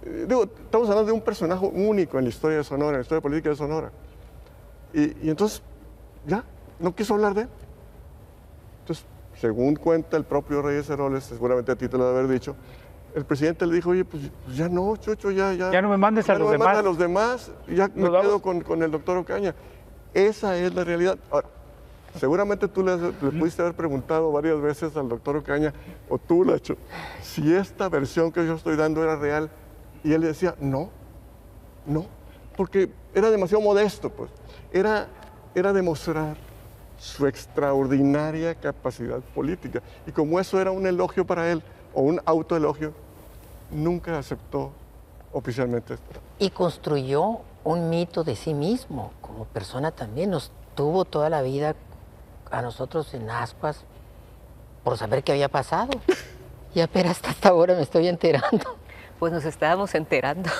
estamos hablando de un personaje único en la historia de Sonora, en la historia política de Sonora. Y entonces, ya, no quiso hablar de él. Entonces, según cuenta el propio Reyes Heroles, seguramente a ti te lo debe haber dicho, el presidente le dijo, oye, pues ya no, Chucho, ya no me mandes a los demás, ya me quedo con el doctor Ocaña. Esa es la realidad. Ahora, seguramente tú le pudiste haber preguntado varias veces al doctor Ocaña, o tú, Nacho, si esta versión que yo estoy dando era real, y él le decía, no, porque era demasiado modesto, pues. Era demostrar su extraordinaria capacidad política. Y como eso era un elogio para él, o un autoelogio, nunca aceptó oficialmente esto. Y construyó un mito de sí mismo, como persona también. Nos tuvo toda la vida a nosotros en ascuas por saber qué había pasado. Y apenas hasta ahora me estoy enterando. Pues nos estábamos enterando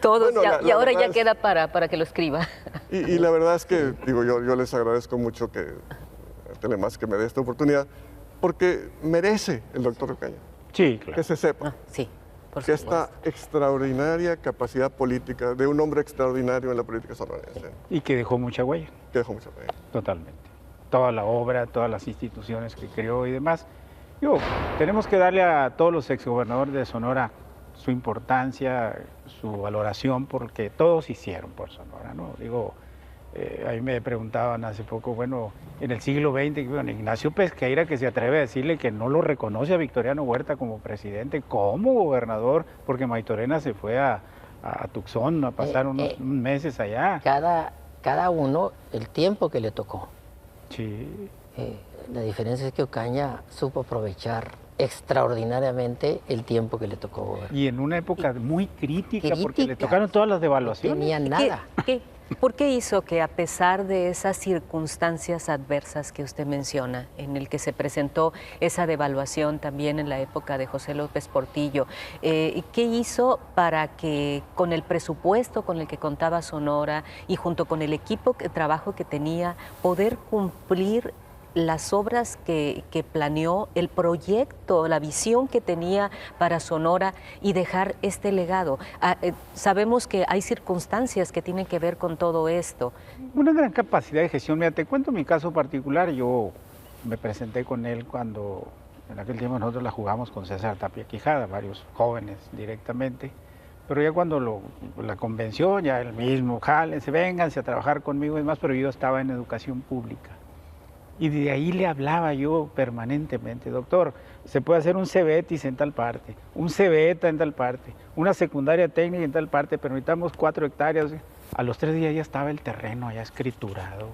todos, bueno, y ahora ya queda para que lo escriba. Y la verdad es que, digo, yo les agradezco mucho que Telemás que me dé esta oportunidad, porque merece el doctor Ocaña. Sí, claro. Que se sepa. Sí, por que supuesto. Esta extraordinaria capacidad política de un hombre extraordinario en la política sonorense. Y que dejó mucha huella. Totalmente. Toda la obra, todas las instituciones que creó y demás. Tenemos que darle a todos los exgobernadores de Sonora su importancia, su valoración, porque todos hicieron por Sonora, ¿no? A mí me preguntaban hace poco, bueno, en el siglo XX, bueno, Ignacio Pesqueira, que se atreve a decirle que no lo reconoce a Victoriano Huerta como presidente, como gobernador, porque Maytorena se fue a Tucson a pasar unos meses allá. Cada uno el tiempo que le tocó. Sí. La diferencia es que Ocaña supo aprovechar extraordinariamente el tiempo que le tocó gobernar. Y en una época muy crítica, porque le tocaron todas las devaluaciones. No tenía nada. ¿Por qué hizo que, a pesar de esas circunstancias adversas que usted menciona, en el que se presentó esa devaluación también en la época de José López Portillo, qué hizo para que, con el presupuesto con el que contaba Sonora y junto con el equipo de trabajo que tenía, poder cumplir las obras que planeó, el proyecto, la visión que tenía para Sonora y dejar este legado? Sabemos que hay circunstancias que tienen que ver con todo esto. Una gran capacidad de gestión. Mira, te cuento mi caso particular. Yo me presenté con él cuando, en aquel tiempo nosotros la jugamos con César Tapia Quijada, varios jóvenes directamente. Pero ya cuando la convenció, ya el mismo, jálense, vénganse a trabajar conmigo, es más, pero yo estaba en educación pública. Y de ahí le hablaba yo permanentemente, doctor, se puede hacer un CBETIS en tal parte, un CBETA en tal parte, una secundaria técnica en tal parte, pero necesitamos 4 hectáreas. A los 3 días ya estaba el terreno ya escriturado,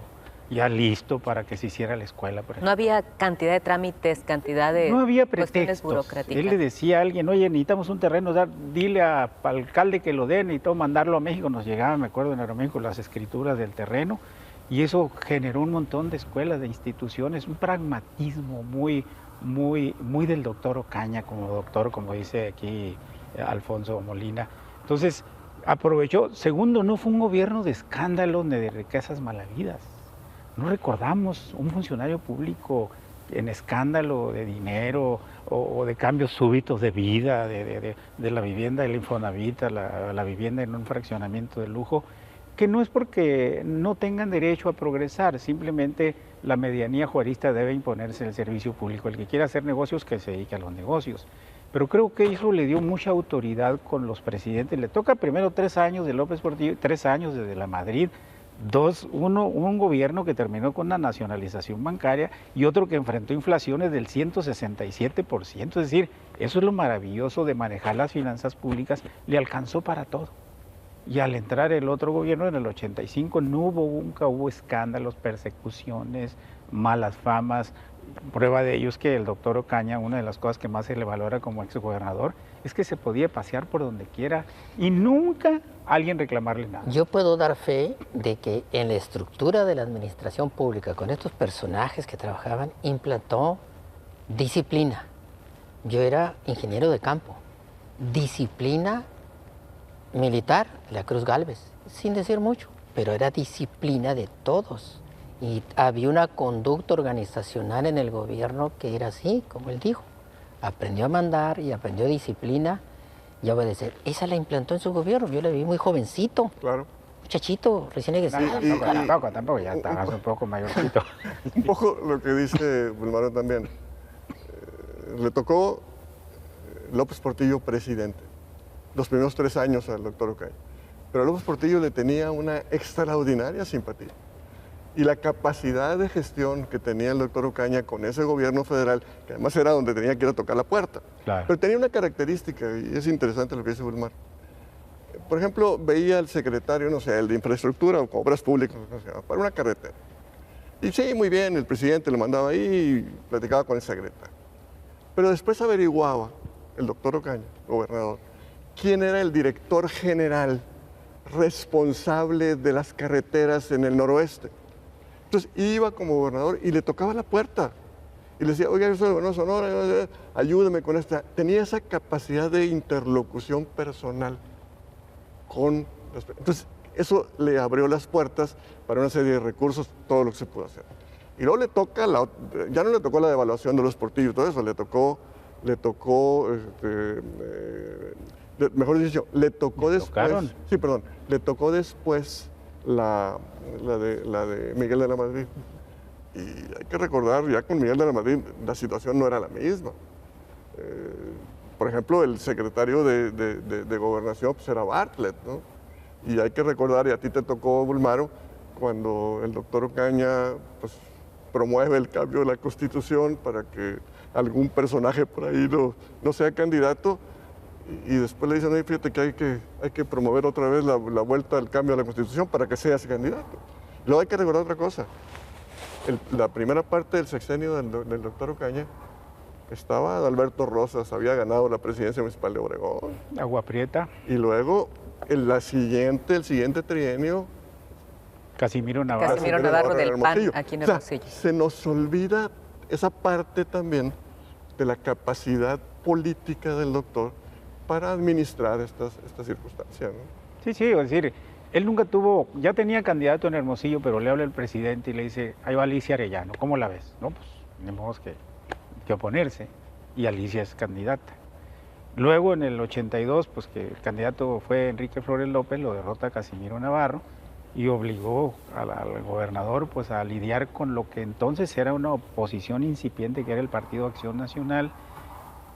ya listo para que se hiciera la escuela. Por ejemplo. No había cantidad de trámites, cantidad de no había cuestiones pretextos. burocráticas. Él le decía a alguien, oye, necesitamos un terreno, dile al alcalde que lo den y todo, mandarlo a México. Nos llegaban, me acuerdo, en Aeroméxico las escrituras del terreno y eso generó un montón de escuelas, de instituciones, un pragmatismo muy del doctor Ocaña como doctor, como dice aquí Alfonso Molina. Entonces, aprovechó. Segundo, no fue un gobierno de escándalos ni de riquezas malavidas. No recordamos un funcionario público en escándalo de dinero o de cambios súbitos de vida, de la vivienda, del Infonavit, la vivienda en un fraccionamiento de lujo, que no es porque no tengan derecho a progresar, simplemente la medianía juarista debe imponerse en el servicio público. El que quiera hacer negocios, que se dedique a los negocios. Pero creo que eso le dio mucha autoridad con los presidentes. Le toca primero 3 años de López Portillo, 3 años desde la Madrid, un gobierno que terminó con una nacionalización bancaria y otro que enfrentó inflaciones del 167%. Es decir, eso es lo maravilloso de manejar las finanzas públicas, le alcanzó para todo. Y al entrar el otro gobierno en el 85 nunca hubo escándalos, persecuciones, malas famas. Prueba de ello es que el doctor Ocaña, una de las cosas que más se le valora como exgobernador, es que se podía pasear por donde quiera y nunca alguien reclamarle nada. Yo puedo dar fe de que en la estructura de la administración pública, con estos personajes que trabajaban, implantó disciplina. Yo era ingeniero de campo. Disciplina militar, la Cruz Gálvez, sin decir mucho, pero era disciplina de todos. Y había una conducta organizacional en el gobierno que era así, como él dijo. Aprendió a mandar y aprendió disciplina y a obedecer. Esa la implantó en su gobierno. Yo la vi muy jovencito. Claro. Muchachito, recién egresado. Tampoco, ya estabas un poco mayorcito. Un poco lo que dice Bulmaro también. Le tocó López Portillo presidente. Los primeros 3 años al doctor Ocaña. Pero a López Portillo le tenía una extraordinaria simpatía. Y la capacidad de gestión que tenía el doctor Ocaña con ese gobierno federal, que además era donde tenía que ir a tocar la puerta. Claro. Pero tenía una característica, y es interesante lo que dice Bulmar. Por ejemplo, veía al secretario, no sé, el de infraestructura o obras públicas, no sé, para una carretera. Y sí, muy bien, el presidente lo mandaba ahí y platicaba con el secretario. Pero después averiguaba, el doctor Ocaña, gobernador, quién era el director general responsable de las carreteras en el noroeste. Entonces iba como gobernador y le tocaba la puerta y le decía, oiga, yo soy el gobernador de Sonora, ayúdeme con esta. Tenía esa capacidad de interlocución personal con las... Entonces eso le abrió las puertas para una serie de recursos, todo lo que se pudo hacer. Y luego le toca, ya no le tocó la devaluación de los Portillo y todo eso, mejor dicho, le tocó después... Sí, perdón, le tocó después la de Miguel de la Madrid. Y hay que recordar, ya con Miguel de la Madrid la situación no era la misma. Por ejemplo, el secretario de Gobernación pues era Bartlett, ¿no? Y hay que recordar, y a ti te tocó, Bulmaro, cuando el doctor Ocaña pues, promueve el cambio de la Constitución para que algún personaje por ahí no sea candidato, y después le dicen, oye, fíjate que hay que promover otra vez la vuelta al cambio de la Constitución para que sea ese candidato. Luego hay que recordar otra cosa. La primera parte del sexenio del doctor Ocaña estaba Alberto Rosas, había ganado la presidencia municipal de Obregón. Agua Prieta. Y luego, el siguiente trienio... Casimiro Navarro del PAN, aquí en Hermosillo. O sea, se nos olvida esa parte también de la capacidad política del doctor para administrar estas circunstancias, ¿no? Sí, es decir, él nunca tuvo, ya tenía candidato en Hermosillo, pero le habla el presidente y le dice, ahí va Alicia Arellano, ¿cómo la ves? No, pues tenemos que oponerse, y Alicia es candidata. Luego en el 82, pues que el candidato fue Enrique Flores López, lo derrota Casimiro Navarro y obligó al gobernador pues a lidiar con lo que entonces era una oposición incipiente, que era el Partido Acción Nacional,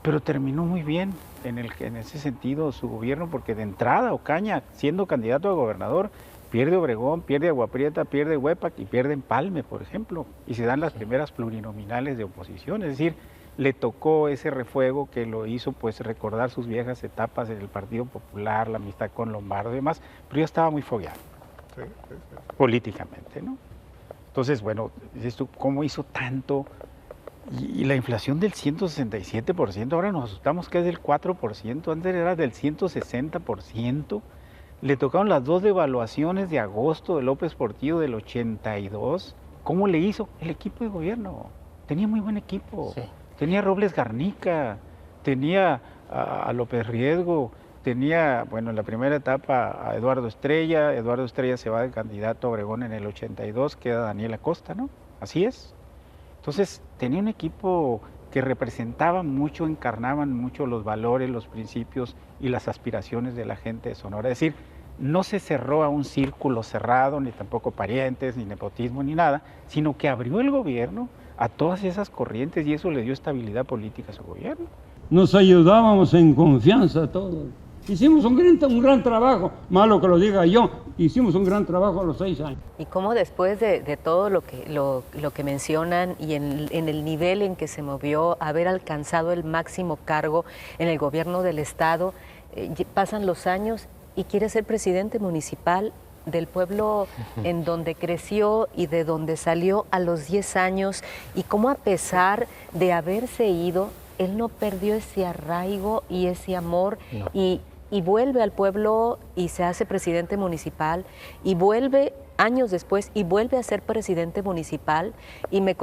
pero terminó muy bien en ese sentido su gobierno, porque de entrada Ocaña, siendo candidato a gobernador, pierde Obregón, pierde Agua Prieta, pierde Huépac y pierde Empalme, por ejemplo, y se dan las primeras plurinominales de oposición, es decir, le tocó ese refuego que lo hizo pues recordar sus viejas etapas en el Partido Popular, la amistad con Lombardo y demás, pero ya estaba muy fogueado políticamente, ¿no? Entonces, bueno, ¿cómo hizo tanto? Y la inflación del 167%, ahora nos asustamos que es del 4%, antes era del 160%. Le tocaron las 2 devaluaciones de agosto de López Portillo del 82. ¿Cómo le hizo? El equipo de gobierno. Tenía muy buen equipo. Sí. Tenía a Robles Garnica, tenía a López Riesgo, tenía, bueno, en la primera etapa a Eduardo Estrella. Eduardo Estrella se va de candidato a Obregón en el 82, queda Daniel Acosta, ¿no? Así es. Entonces, tenía un equipo que representaba mucho, encarnaban mucho los valores, los principios y las aspiraciones de la gente de Sonora. Es decir, no se cerró a un círculo cerrado, ni tampoco parientes, ni nepotismo, ni nada, sino que abrió el gobierno a todas esas corrientes y eso le dio estabilidad política a su gobierno. Nos ayudábamos en confianza todos. Hicimos un gran trabajo, malo que lo diga yo, hicimos un gran trabajo a los 6 años. Y cómo después de todo lo que mencionan y en el nivel en que se movió, haber alcanzado el máximo cargo en el gobierno del estado, pasan los años y quiere ser presidente municipal del pueblo en donde creció y de donde salió a los 10 años, y cómo a pesar de haberse ido, él no perdió ese arraigo y ese amor, no. Y vuelve al pueblo y se hace presidente municipal, y vuelve años después y vuelve a ser presidente municipal, y nos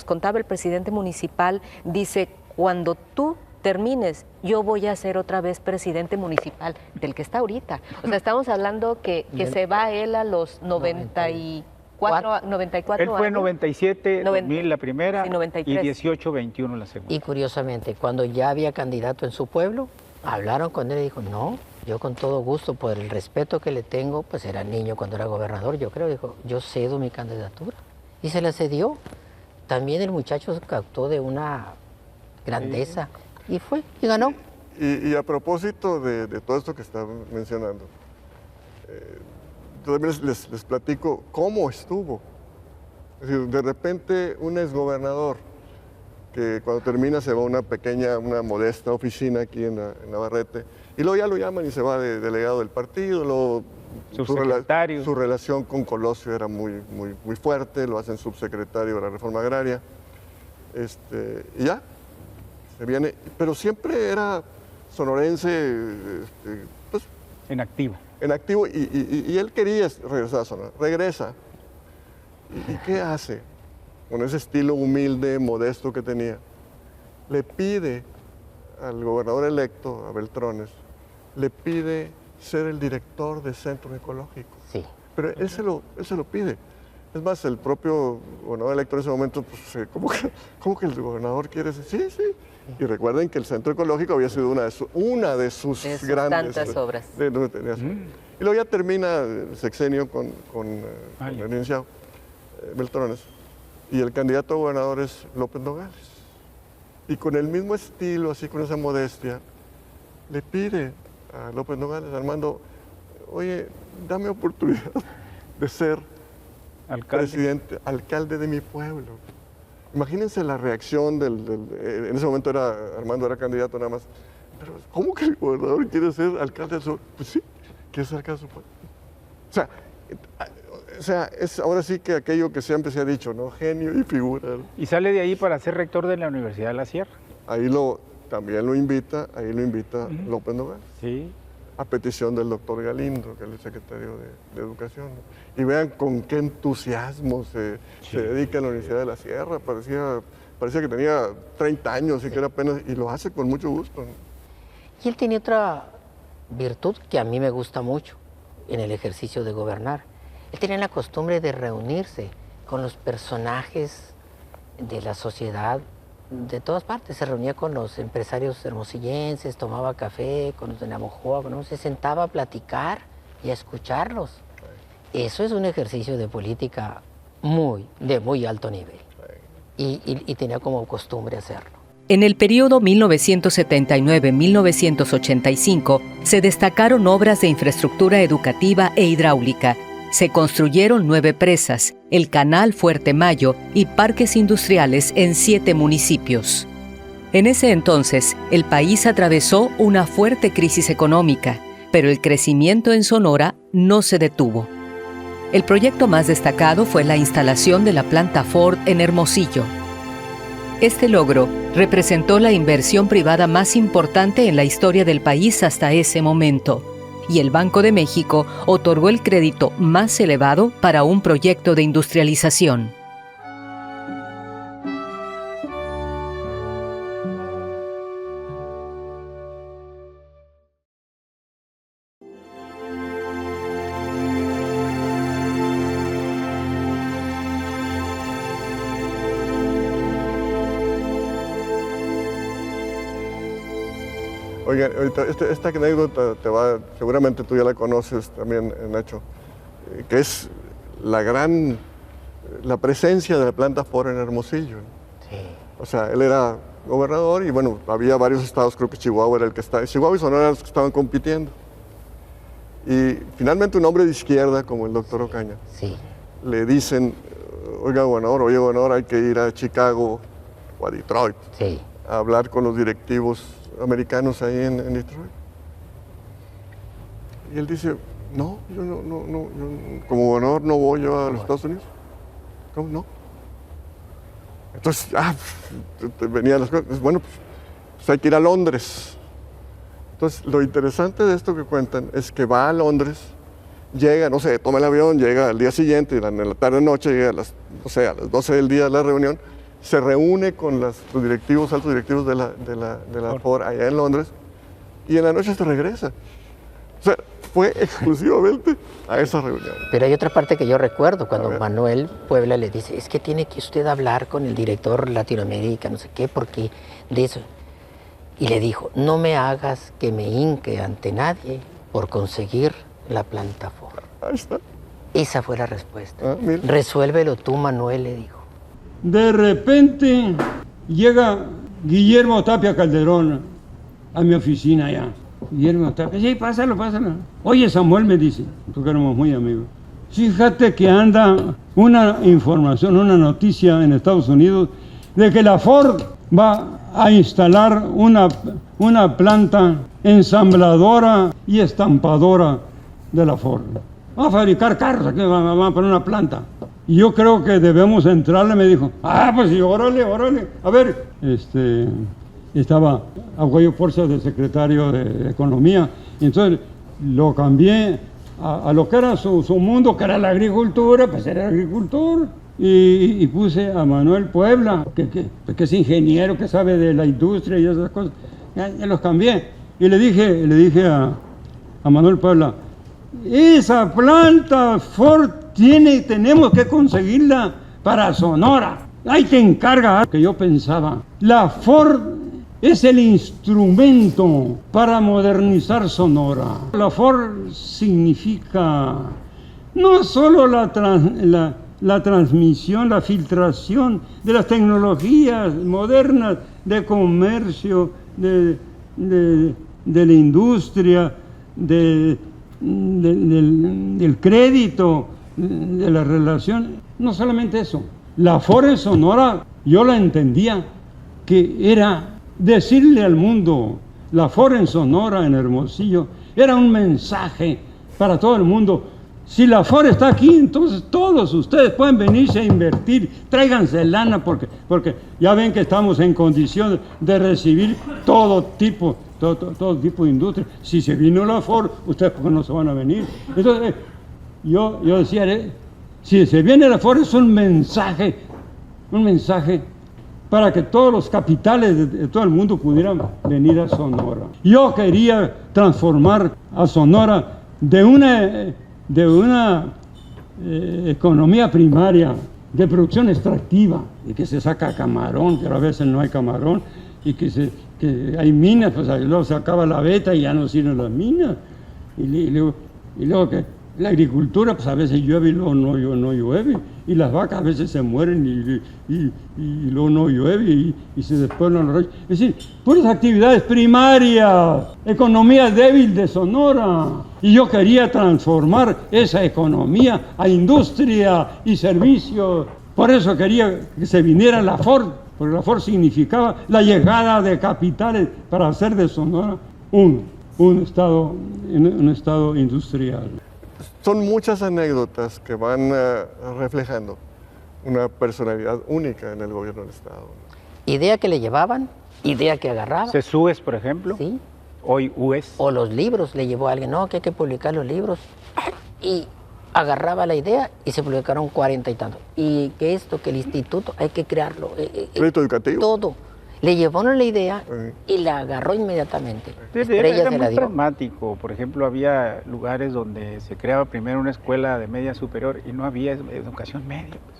contaba el presidente municipal, dice, cuando tú termines, yo voy a ser otra vez presidente municipal del que está ahorita. O sea, estamos hablando que se va él a los 94 Él fue años. 97, 2000 la primera, sí, 93. Y 18, 21 la segunda. Y curiosamente, cuando ya había candidato en su pueblo, hablaron con él y dijo, no, yo con todo gusto, por el respeto que le tengo, pues era niño cuando era gobernador, yo creo, dijo, yo cedo mi candidatura. Y se la cedió. También el muchacho se captó de una grandeza, y fue, y ganó. Y a propósito de todo esto que está mencionando, también les platico cómo estuvo. Es decir, de repente un exgobernador que cuando termina se va a una modesta oficina aquí en Navarrete, y luego ya lo llaman y se va de delegado del partido, luego su relación con Colosio era muy fuerte, lo hacen subsecretario de la Reforma Agraria, y ya, se viene, pero siempre era sonorense, pues, en activo. Y él quería regresar a Sonora, regresa. ¿Y qué hace? Con ese estilo humilde, modesto que tenía, le pide al gobernador electo, a Beltrones, le pide ser el director de centro ecológico. Sí. Pero él se lo pide. Es más, el propio gobernador electo en ese momento, pues, ¿cómo que el gobernador quiere ser? Sí, sí. Y recuerden que el centro ecológico había sido una de sus grandes tantas obras. Y luego ya termina el sexenio con el licenciado Beltrones. Y el candidato a gobernador es López Nogales. Y con el mismo estilo, así con esa modestia, le pide a López Nogales, Armando, oye, dame oportunidad de ser alcalde de mi pueblo. Imagínense la reacción en ese momento Armando era candidato nada más. Pero ¿cómo que el gobernador quiere ser alcalde de su pueblo? Pues sí, quiere ser alcalde de su pueblo. O sea, es ahora sí que aquello que siempre se ha dicho, ¿no? Genio y figura. Y sale de ahí para ser rector de la Universidad de la Sierra. Ahí también lo invita López Nogales. Sí. A petición del doctor Galindo, que es el secretario de Educación. Y vean con qué entusiasmo se dedica a la Universidad de la Sierra. Parecía que tenía 30 años y que era apenas, y lo hace con mucho gusto, ¿no? Y él tenía otra virtud que a mí me gusta mucho en el ejercicio de gobernar. Él tenía la costumbre de reunirse con los personajes de la sociedad de todas partes. Se reunía con los empresarios hermosillenses, tomaba café con los de Navojoa, ¿no? Se sentaba a platicar y a escucharlos. Eso es un ejercicio de política de muy alto nivel. Y tenía como costumbre hacerlo. En el periodo 1979-1985 se destacaron obras de infraestructura educativa e hidráulica. Se construyeron 9 presas, el canal Fuerte Mayo y parques industriales en 7 municipios. En ese entonces, el país atravesó una fuerte crisis económica, pero el crecimiento en Sonora no se detuvo. El proyecto más destacado fue la instalación de la planta Ford en Hermosillo. Este logro representó la inversión privada más importante en la historia del país hasta ese momento, y el Banco de México otorgó el crédito más elevado para un proyecto de industrialización. Oigan, ahorita esta anécdota seguramente tú ya la conoces también, Nacho, que es la presencia de la planta Ford en Hermosillo. Sí. O sea, él era gobernador y bueno, había varios estados, creo que Chihuahua era el que estaba, Chihuahua y Sonora eran los que estaban compitiendo. Y finalmente un hombre de izquierda como el doctor Ocaña, sí, le dicen, oiga gobernador, hay que ir a Chicago o a Detroit, sí, a hablar con los directivos americanos ahí en Detroit. Y él dice, no, yo como gobernador no voy yo a los Estados Unidos. ¿Cómo no? Entonces, venían las cosas, bueno, pues hay que ir a Londres. Entonces, lo interesante de esto que cuentan es que va a Londres, llega, no sé, toma el avión, llega al día siguiente, en la tarde-noche, llega a las 12 del día de la reunión, se reúne con los directivos, altos directivos de la Ford allá en Londres, y en la noche se regresa. O sea, fue exclusivamente a esa reunión. Pero hay otra parte que yo recuerdo, cuando Manuel Puebla le dice, es que tiene que usted hablar con el director Latinoamérica, no sé qué, porque de eso. Y le dijo, no me hagas que me hinque ante nadie por conseguir la planta Ford. Ahí está. Esa fue la respuesta. Resuélvelo tú, Manuel, le dijo. De repente llega Guillermo Tapia Calderón a mi oficina allá. Guillermo Tapia, sí, pásalo. Oye, Samuel, me dice, porque éramos muy amigos. Fíjate que anda una información, una noticia en Estados Unidos de que la Ford va a instalar una planta ensambladora y estampadora de la Ford. Va a fabricar carros, aquí va a poner una planta. Y yo creo que debemos entrarle, me dijo. Pues sí, órale. A ver, estaba Aguayo Porza de secretario de Economía, y entonces lo cambié a lo que era su mundo, que era la agricultura, pues era agricultor. Y puse a Manuel Puebla, que es ingeniero, que sabe de la industria y esas cosas. Ya los cambié. Y le dije a Manuel Puebla, esa planta Ford tenemos que conseguirla para Sonora. Ahí te encarga. Que yo pensaba, la Ford es el instrumento para modernizar Sonora. La Ford significa no solo la transmisión, la filtración de las tecnologías modernas de comercio, de la industria, del crédito, de la relación. No solamente eso. La Ford en Sonora, yo la entendía que era decirle al mundo, la Ford en Sonora, en Hermosillo, era un mensaje para todo el mundo. Si la Ford está aquí, entonces todos ustedes pueden venirse a invertir, tráiganse lana, porque ya ven que estamos en condición de recibir todo tipo de industria. Si se vino la Ford, ustedes ¿por qué no se van a venir? Entonces, yo decía, si se viene la Ford es un mensaje para que todos los capitales de todo el mundo pudieran venir a Sonora. Yo quería transformar a Sonora de una economía primaria de producción extractiva, y que se saca camarón, pero a veces no hay camarón, y que hay minas, pues luego se acaba la veta y ya no sirven las minas, y luego que la agricultura, pues a veces llueve y luego no llueve, y las vacas a veces se mueren y luego no llueve y se despueblan los ríos. Es decir, puras actividades primarias, economía débil de Sonora. Y yo quería transformar esa economía a industria y servicios. Por eso quería que se viniera la Ford, porque la Ford significaba la llegada de capitales para hacer de Sonora un estado industrial. Son muchas anécdotas que van reflejando una personalidad única en el gobierno del Estado. Idea que le llevaban, idea que agarraba. CESUES, por ejemplo. Sí. Hoy UES. O los libros, le llevó a alguien, no, que hay que publicar los libros. Y agarraba la idea y se publicaron 40 y tantos. Y que esto, que el instituto, hay que crearlo. Crédito educativo. Todo. Le llevaron la idea y la agarró inmediatamente. Era muy pragmático. Por ejemplo, había lugares donde se creaba primero una escuela de media superior y no había educación media. Pues.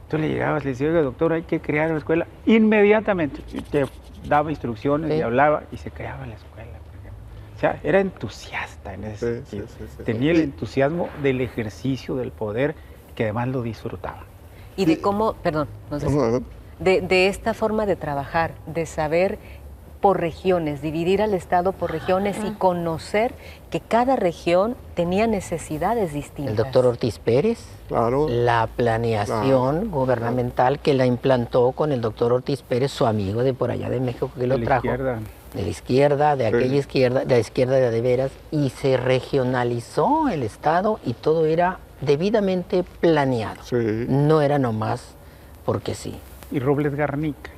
Entonces le llegabas, le decía, oiga, doctor, hay que crear una escuela inmediatamente. Y te daba instrucciones y hablaba y se creaba la escuela. Por ejemplo. O sea, era entusiasta en ese sentido. Tenía el entusiasmo del ejercicio del poder que además lo disfrutaba. Y de cómo, perdón, no sé de esta forma de trabajar, de saber por regiones, dividir al Estado por regiones y conocer que cada región tenía necesidades distintas. El doctor Ortiz Pérez, la planeación gubernamental que la implantó con el doctor Ortiz Pérez, su amigo de por allá de México que lo trajo. De la izquierda, de aquella izquierda, de la izquierda de veras, y se regionalizó el Estado y todo era debidamente planeado. No era nomás porque sí. Y Robles Garnica,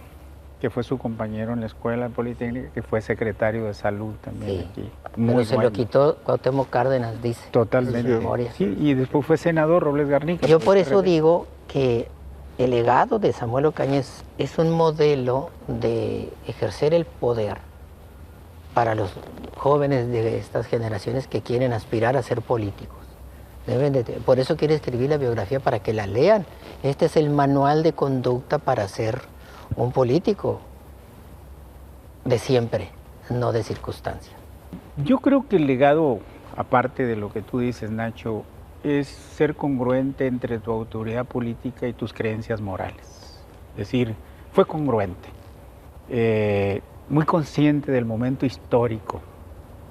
que fue su compañero en la Escuela Politécnica, que fue secretario de Salud también aquí. Pero se lo quitó Cuauhtémoc Cárdenas, dice. Totalmente. Sí, y después fue senador Robles Garnica. Yo por eso digo que el legado de Samuel Ocaña es un modelo de ejercer el poder para los jóvenes de estas generaciones que quieren aspirar a ser políticos. Por eso quiere escribir la biografía, para que la lean. Este es el manual de conducta para ser un político de siempre, no de circunstancia. Yo creo que el legado, aparte de lo que tú dices, Nacho, es ser congruente entre tu autoridad política y tus creencias morales. Es decir, fue congruente, muy consciente del momento histórico,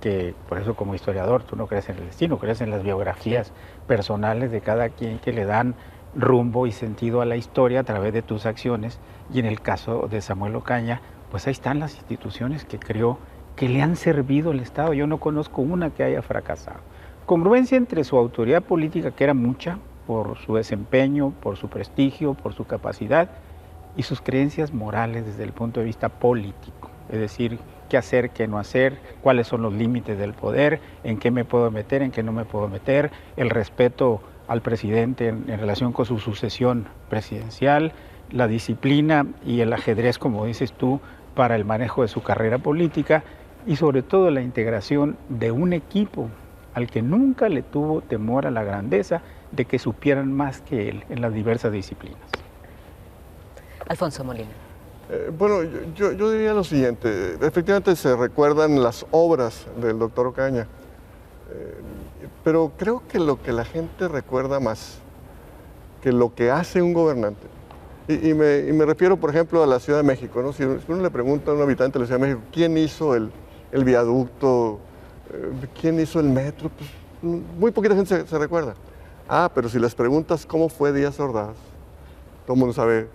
que por eso como historiador tú no crees en el destino, crees en las biografías personales de cada quien que le dan rumbo y sentido a la historia a través de tus acciones. Y en el caso de Samuel Ocaña, pues ahí están las instituciones que creó, que le han servido al Estado. Yo no conozco una que haya fracasado. Congruencia entre su autoridad política, que era mucha, por su desempeño, por su prestigio, por su capacidad, y sus creencias morales desde el punto de vista político. Es decir, qué hacer, qué no hacer, cuáles son los límites del poder, en qué me puedo meter, en qué no me puedo meter, el respeto al presidente en relación con su sucesión presidencial, la disciplina y el ajedrez, como dices tú, para el manejo de su carrera política, y sobre todo la integración de un equipo al que nunca le tuvo temor a la grandeza de que supieran más que él en las diversas disciplinas. Alfonso Molina. Bueno, yo diría lo siguiente, efectivamente se recuerdan las obras del doctor Ocaña, pero creo que lo que la gente recuerda más que lo que hace un gobernante, y me refiero por ejemplo a la Ciudad de México, ¿no? Si uno le pregunta a un habitante de la Ciudad de México, ¿quién hizo el viaducto? ¿Quién hizo el metro? Pues, muy poquita gente se recuerda. Pero si les preguntas cómo fue Díaz Ordaz, todo el mundo sabe,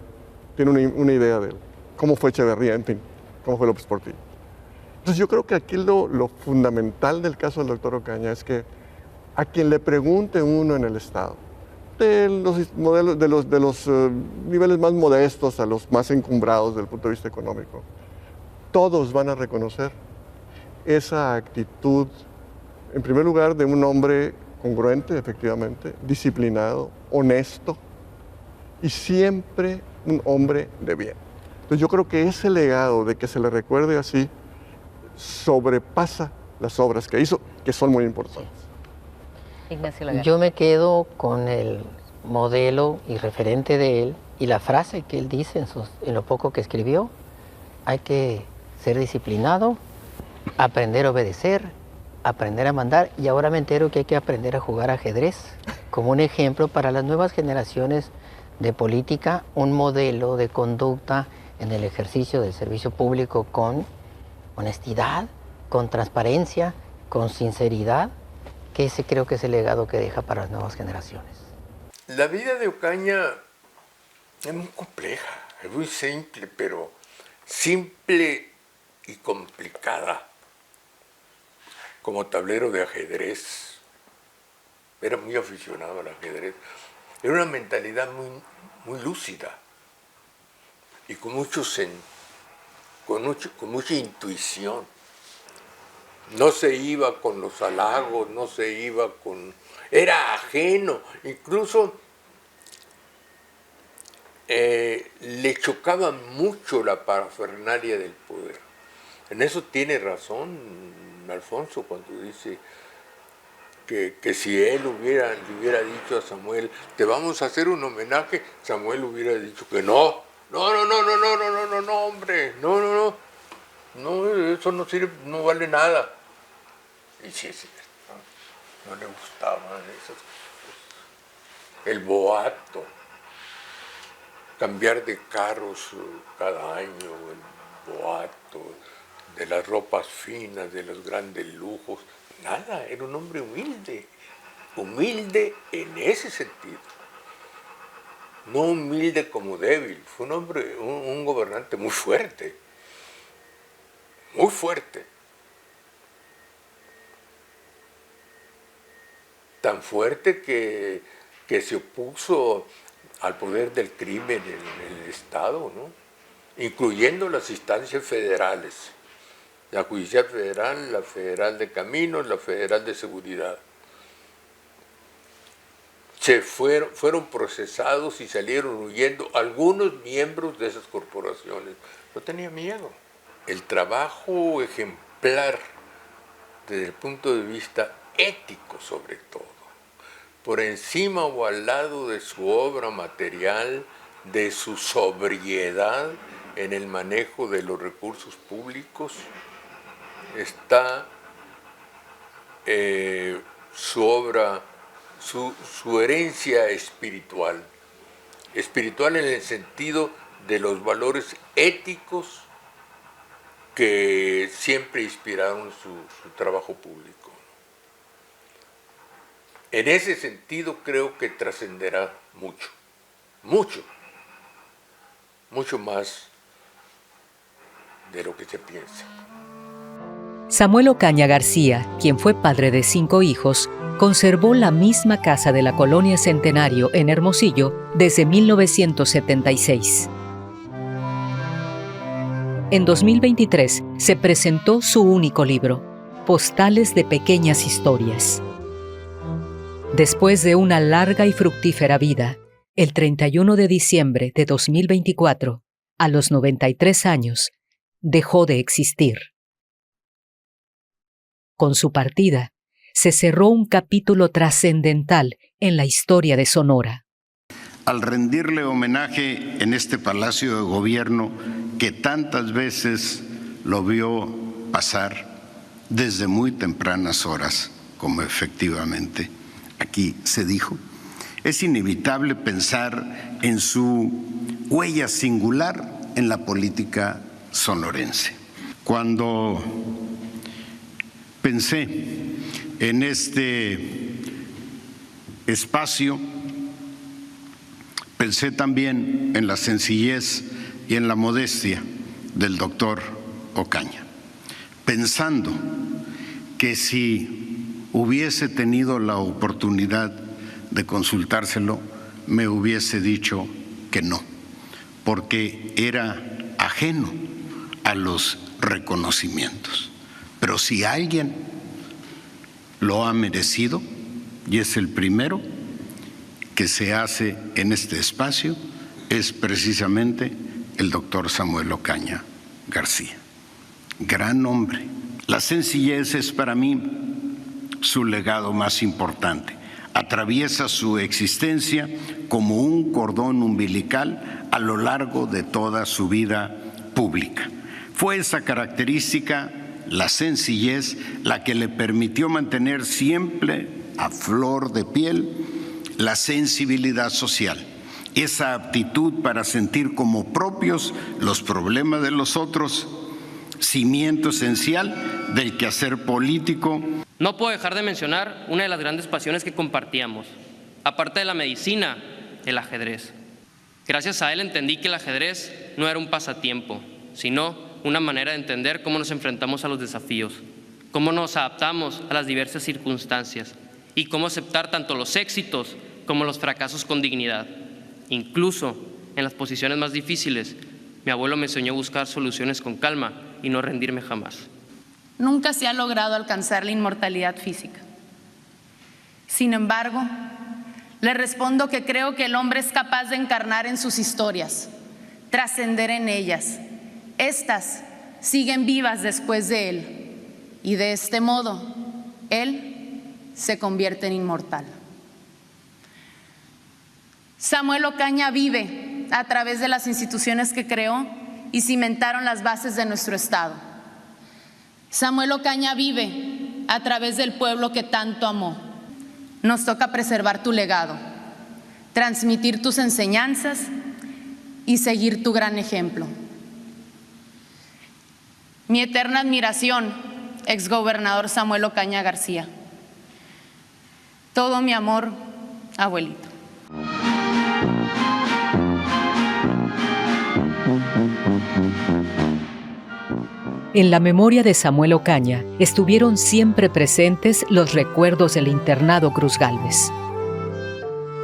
tiene una idea de él. Cómo fue Echeverría, en fin, cómo fue López Portillo. Entonces yo creo que aquí lo fundamental del caso del doctor Ocaña es que a quien le pregunte uno en el Estado, de los modelos, de los niveles más modestos a los más encumbrados desde el punto de vista económico, todos van a reconocer esa actitud, en primer lugar, de un hombre congruente, efectivamente, disciplinado, honesto y siempre un hombre de bien. Entonces yo creo que ese legado de que se le recuerde así sobrepasa las obras que hizo, que son muy importantes. Ignacio Lagarde. Yo me quedo con el modelo y referente de él y la frase que él dice en lo poco que escribió: hay que ser disciplinado, aprender a obedecer, aprender a mandar, y ahora me entero que hay que aprender a jugar ajedrez como un ejemplo para las nuevas generaciones de política, un modelo de conducta en el ejercicio del servicio público con honestidad, con transparencia, con sinceridad, que ese creo que es el legado que deja para las nuevas generaciones. La vida de Ocaña es muy compleja, es muy simple, pero simple y complicada, como tablero de ajedrez. era muy aficionado al ajedrez. Era una mentalidad muy lúcida y con mucha intuición. No se iba con los halagos, no se iba con... Era ajeno, incluso le chocaba mucho la parafernalia del poder. En eso tiene razón Alfonso cuando dice que si él le hubiera dicho a Samuel, te vamos a hacer un homenaje, Samuel hubiera dicho que no, hombre, no, eso no sirve, no vale nada. Y sí es cierto, no le gustaban esas cosas. El boato, cambiar de carros cada año, el boato, de las ropas finas, de los grandes lujos, nada, era un hombre humilde en ese sentido. No humilde como débil, fue un hombre, un gobernante muy fuerte. Tan fuerte que se opuso al poder del crimen en el Estado, ¿no? Incluyendo las instancias federales, la Judicial Federal, la Federal de Caminos, la Federal de Seguridad. Fueron procesados y salieron huyendo algunos miembros de esas corporaciones. No tenía miedo. El trabajo ejemplar desde el punto de vista ético sobre todo, por encima o al lado de su obra material, de su sobriedad en el manejo de los recursos públicos, está su obra, su herencia espiritual en el sentido de los valores éticos que siempre inspiraron su trabajo público. En ese sentido creo que trascenderá mucho más de lo que se piensa. Samuel Ocaña García, quien fue padre de 5 hijos, conservó la misma casa de la Colonia Centenario en Hermosillo desde 1976. En 2023 se presentó su único libro, Postales de Pequeñas Historias. Después de una larga y fructífera vida, el 31 de diciembre de 2024, a los 93 años, dejó de existir. Con su partida, se cerró un capítulo trascendental en la historia de Sonora. Al rendirle homenaje en este Palacio de Gobierno que tantas veces lo vio pasar desde muy tempranas horas, como efectivamente aquí se dijo, es inevitable pensar en su huella singular en la política sonorense. Cuando pensé en este espacio, pensé también en la sencillez y en la modestia del doctor Ocaña, pensando que si hubiese tenido la oportunidad de consultárselo, me hubiese dicho que no, porque era ajeno a los reconocimientos. Pero si alguien lo ha merecido, y es el primero que se hace en este espacio, es precisamente el doctor Samuel Ocaña García. Gran hombre. La sencillez es para mí su legado más importante. Atraviesa su existencia como un cordón umbilical a lo largo de toda su vida pública. Fue esa característica, la sencillez, la que le permitió mantener siempre a flor de piel la sensibilidad social, esa aptitud para sentir como propios los problemas de los otros, cimiento esencial del quehacer político. No puedo dejar de mencionar una de las grandes pasiones que compartíamos. Aparte de la medicina, el ajedrez. Gracias a él entendí que el ajedrez no era un pasatiempo, sino una manera de entender cómo nos enfrentamos a los desafíos, cómo nos adaptamos a las diversas circunstancias y cómo aceptar tanto los éxitos como los fracasos con dignidad. Incluso en las posiciones más difíciles, mi abuelo me enseñó a buscar soluciones con calma y no rendirme jamás. Nunca se ha logrado alcanzar la inmortalidad física. Sin embargo, le respondo que creo que el hombre es capaz de encarnar en sus historias, trascender en ellas. Estas siguen vivas después de él y de este modo, él se convierte en inmortal. Samuel Ocaña vive a través de las instituciones que creó y cimentaron las bases de nuestro Estado. Samuel Ocaña vive a través del pueblo que tanto amó. Nos toca preservar tu legado, transmitir tus enseñanzas y seguir tu gran ejemplo. Mi eterna admiración, exgobernador Samuel Ocaña García. Todo mi amor, abuelito. En la memoria de Samuel Ocaña estuvieron siempre presentes los recuerdos del internado Cruz Gálvez.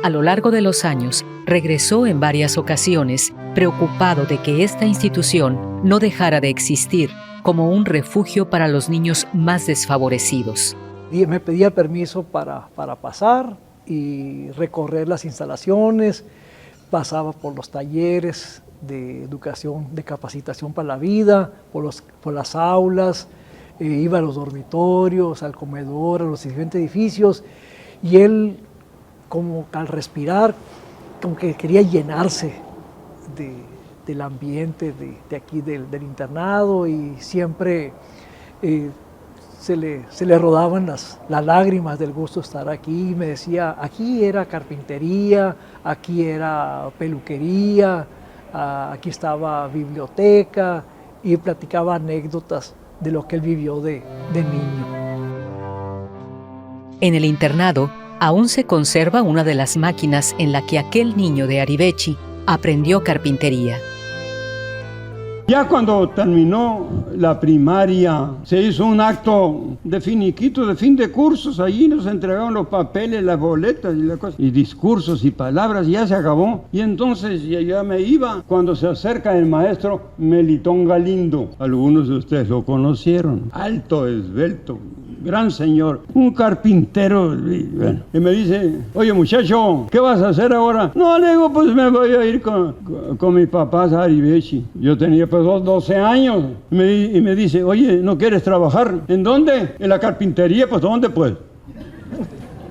A lo largo de los años, regresó en varias ocasiones, preocupado de que esta institución no dejara de existir como un refugio para los niños más desfavorecidos. Me pedía permiso para pasar y recorrer las instalaciones, pasaba por los talleres de educación, de capacitación para la vida, por las aulas, iba a los dormitorios, al comedor, a los diferentes edificios, y él, como al respirar, como que quería llenarse del ambiente de aquí, del internado, y siempre se le rodaban las lágrimas del gusto de estar aquí. Me decía, aquí era carpintería, aquí era peluquería, aquí estaba biblioteca, y platicaba anécdotas de lo que él vivió de niño. En el internado aún se conserva una de las máquinas en la que aquel niño de Arivechi aprendió carpintería. Ya cuando terminó la primaria, se hizo un acto de finiquito, de fin de cursos. Allí nos entregaron los papeles, las boletas y las cosas, y discursos y palabras, y ya se acabó. Y entonces ya me iba. Cuando se acerca el maestro Melitón Galindo, algunos de ustedes lo conocieron, alto, esbelto, gran señor, un carpintero, y me dice, oye muchacho, ¿qué vas a hacer ahora? No, le digo, pues me voy a ir con mi papá a Arivechi. Yo tenía pues 12 años, y me dice, oye, ¿no quieres trabajar? ¿En dónde? En la carpintería. Pues ¿dónde pues?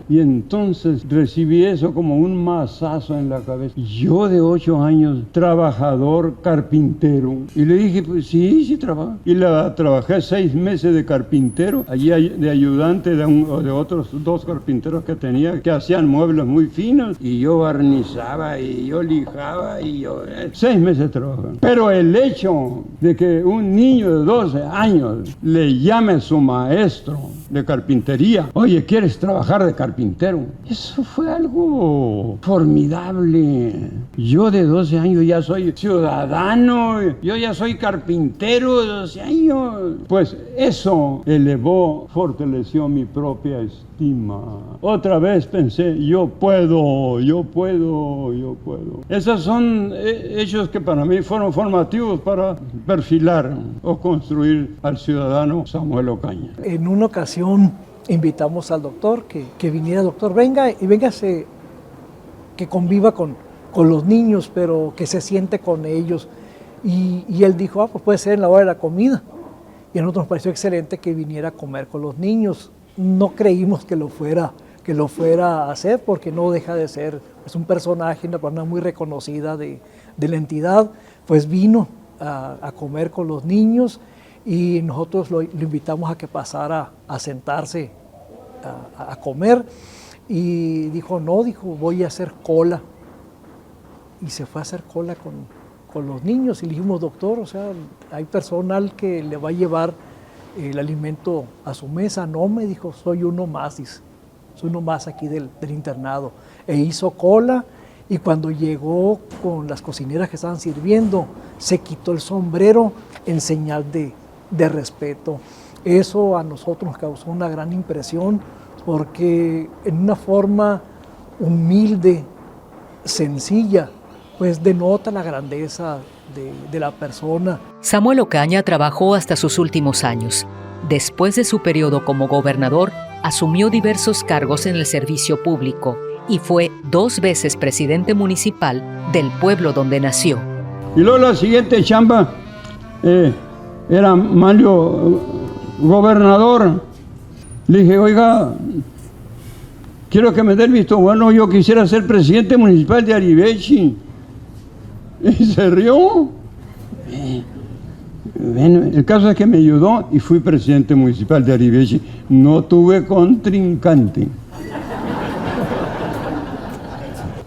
Y entonces recibí eso como un mazazo en la cabeza. Yo de 8 años, trabajador, carpintero. Y le dije, pues sí trabajo. Y trabajé 6 meses de carpintero, allí de ayudante de otros 2 carpinteros que tenía, que hacían muebles muy finos. Y yo barnizaba, y yo lijaba, y yo... 6 meses trabajando. Pero el hecho de que un niño de 12 años le llame a su maestro de carpintería, oye, ¿quieres trabajar de carpintero? Eso fue algo formidable. Yo de 12 años ya soy ciudadano, yo ya soy carpintero de 12 años. Pues eso elevó, fortaleció mi propia estima. Otra vez pensé, yo puedo. Esos son hechos que para mí fueron formativos para perfilar o construir al ciudadano Samuel Ocaña. En una ocasión invitamos al doctor, que viniera, doctor, venga y véngase, que conviva con los niños, pero que se siente con ellos. Y él dijo, pues puede ser en la hora de la comida. Y a nosotros nos pareció excelente que viniera a comer con los niños. No creímos que lo fuera a hacer, porque no deja de ser un personaje, una persona muy reconocida de la entidad. Pues vino a comer con los niños, y nosotros lo invitamos a que pasara a sentarse a comer, y dijo, voy a hacer cola. Y se fue a hacer cola con los niños, y le dijimos, doctor, o sea, hay personal que le va a llevar el alimento a su mesa. No, me dijo, soy uno más, dice, soy uno más aquí del internado. E hizo cola, y cuando llegó con las cocineras que estaban sirviendo, se quitó el sombrero en señal de respeto. Eso a nosotros nos causó una gran impresión, porque en una forma humilde, sencilla, pues denota la grandeza de la persona. Samuel Ocaña trabajó hasta sus últimos años. Después de su periodo como gobernador, asumió diversos cargos en el servicio público y fue 2 veces presidente municipal del pueblo donde nació. Y luego la siguiente chamba era Mario gobernador. Le dije, oiga, quiero que me dé el visto bueno, yo quisiera ser presidente municipal de Arivechi. Y se rió. Bueno, el caso es que me ayudó y fui presidente municipal de Arivechi. No tuve contrincante.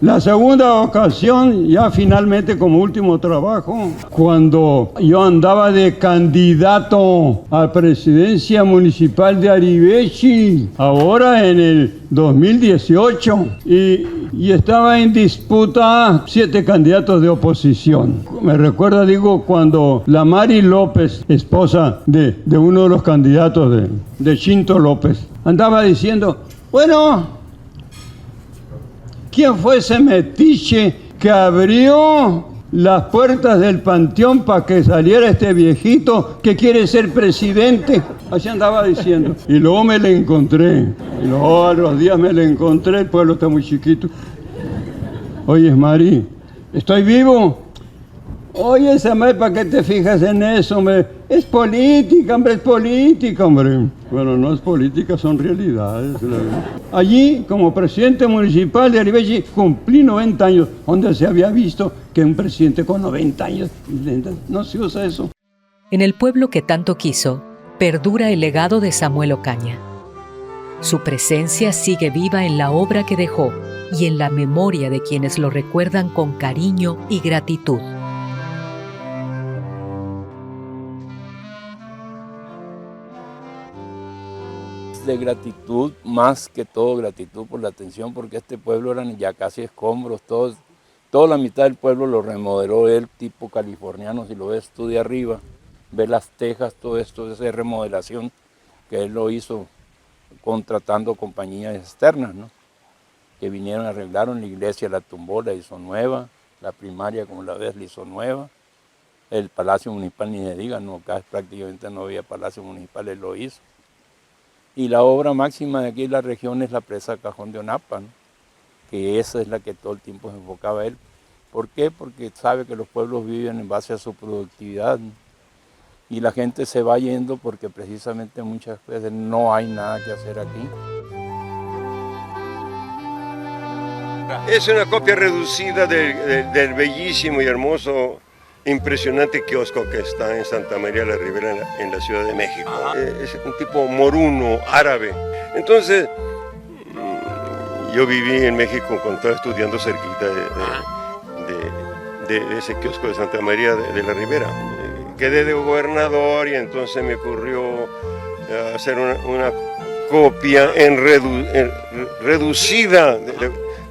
La segunda ocasión, ya finalmente como último trabajo, cuando yo andaba de candidato a presidencia municipal de Arivechi, ahora en el 2018, y estaba en disputa 7 candidatos de oposición. Me recuerda, digo, cuando la Mari López, esposa de uno de los candidatos de Chinto López, andaba diciendo, bueno, ¿quién fue ese metiche que abrió las puertas del panteón para que saliera este viejito que quiere ser presidente? Así andaba diciendo. Y luego me le encontré. Y luego a los días me le encontré. El pueblo está muy chiquito. Oye, Mari, ¿estoy vivo? Oye, Samuel, ¿para qué te fijas en eso, hombre? Es política, hombre, es política, hombre. Bueno, no es política, son realidades. Allí, como presidente municipal de Arivechi, cumplí 90 años, donde se había visto que un presidente con 90 años, no se usa eso. En el pueblo que tanto quiso, perdura el legado de Samuel Ocaña. Su presencia sigue viva en la obra que dejó y en la memoria de quienes lo recuerdan con cariño y gratitud. De gratitud, más que todo gratitud por la atención, porque este pueblo eran ya casi escombros, toda la mitad del pueblo lo remodeló él, tipo californiano, si lo ves tú de arriba, ves las tejas, todo esto, esa remodelación que él lo hizo contratando compañías externas, ¿no? Que vinieron, arreglaron la iglesia, la tumbó, la hizo nueva, la primaria, como la ves, la hizo nueva, el palacio municipal ni se diga, no, acá prácticamente no había palacio municipal, él lo hizo. Y la obra máxima de aquí en la región es la presa Cajón de Onapa, ¿no? Que esa es la que todo el tiempo se enfocaba él. ¿Por qué? Porque sabe que los pueblos viven en base a su productividad, ¿no? Y la gente se va yendo porque precisamente muchas veces no hay nada que hacer aquí. Es una copia reducida del bellísimo y hermoso, impresionante kiosco que está en Santa María la Ribera, en la Ciudad de México. Es un tipo moruno, árabe. Entonces, yo viví en México cuando estaba estudiando cerquita de ese kiosco de Santa María de la Ribera. Quedé de gobernador y entonces me ocurrió hacer una copia reducida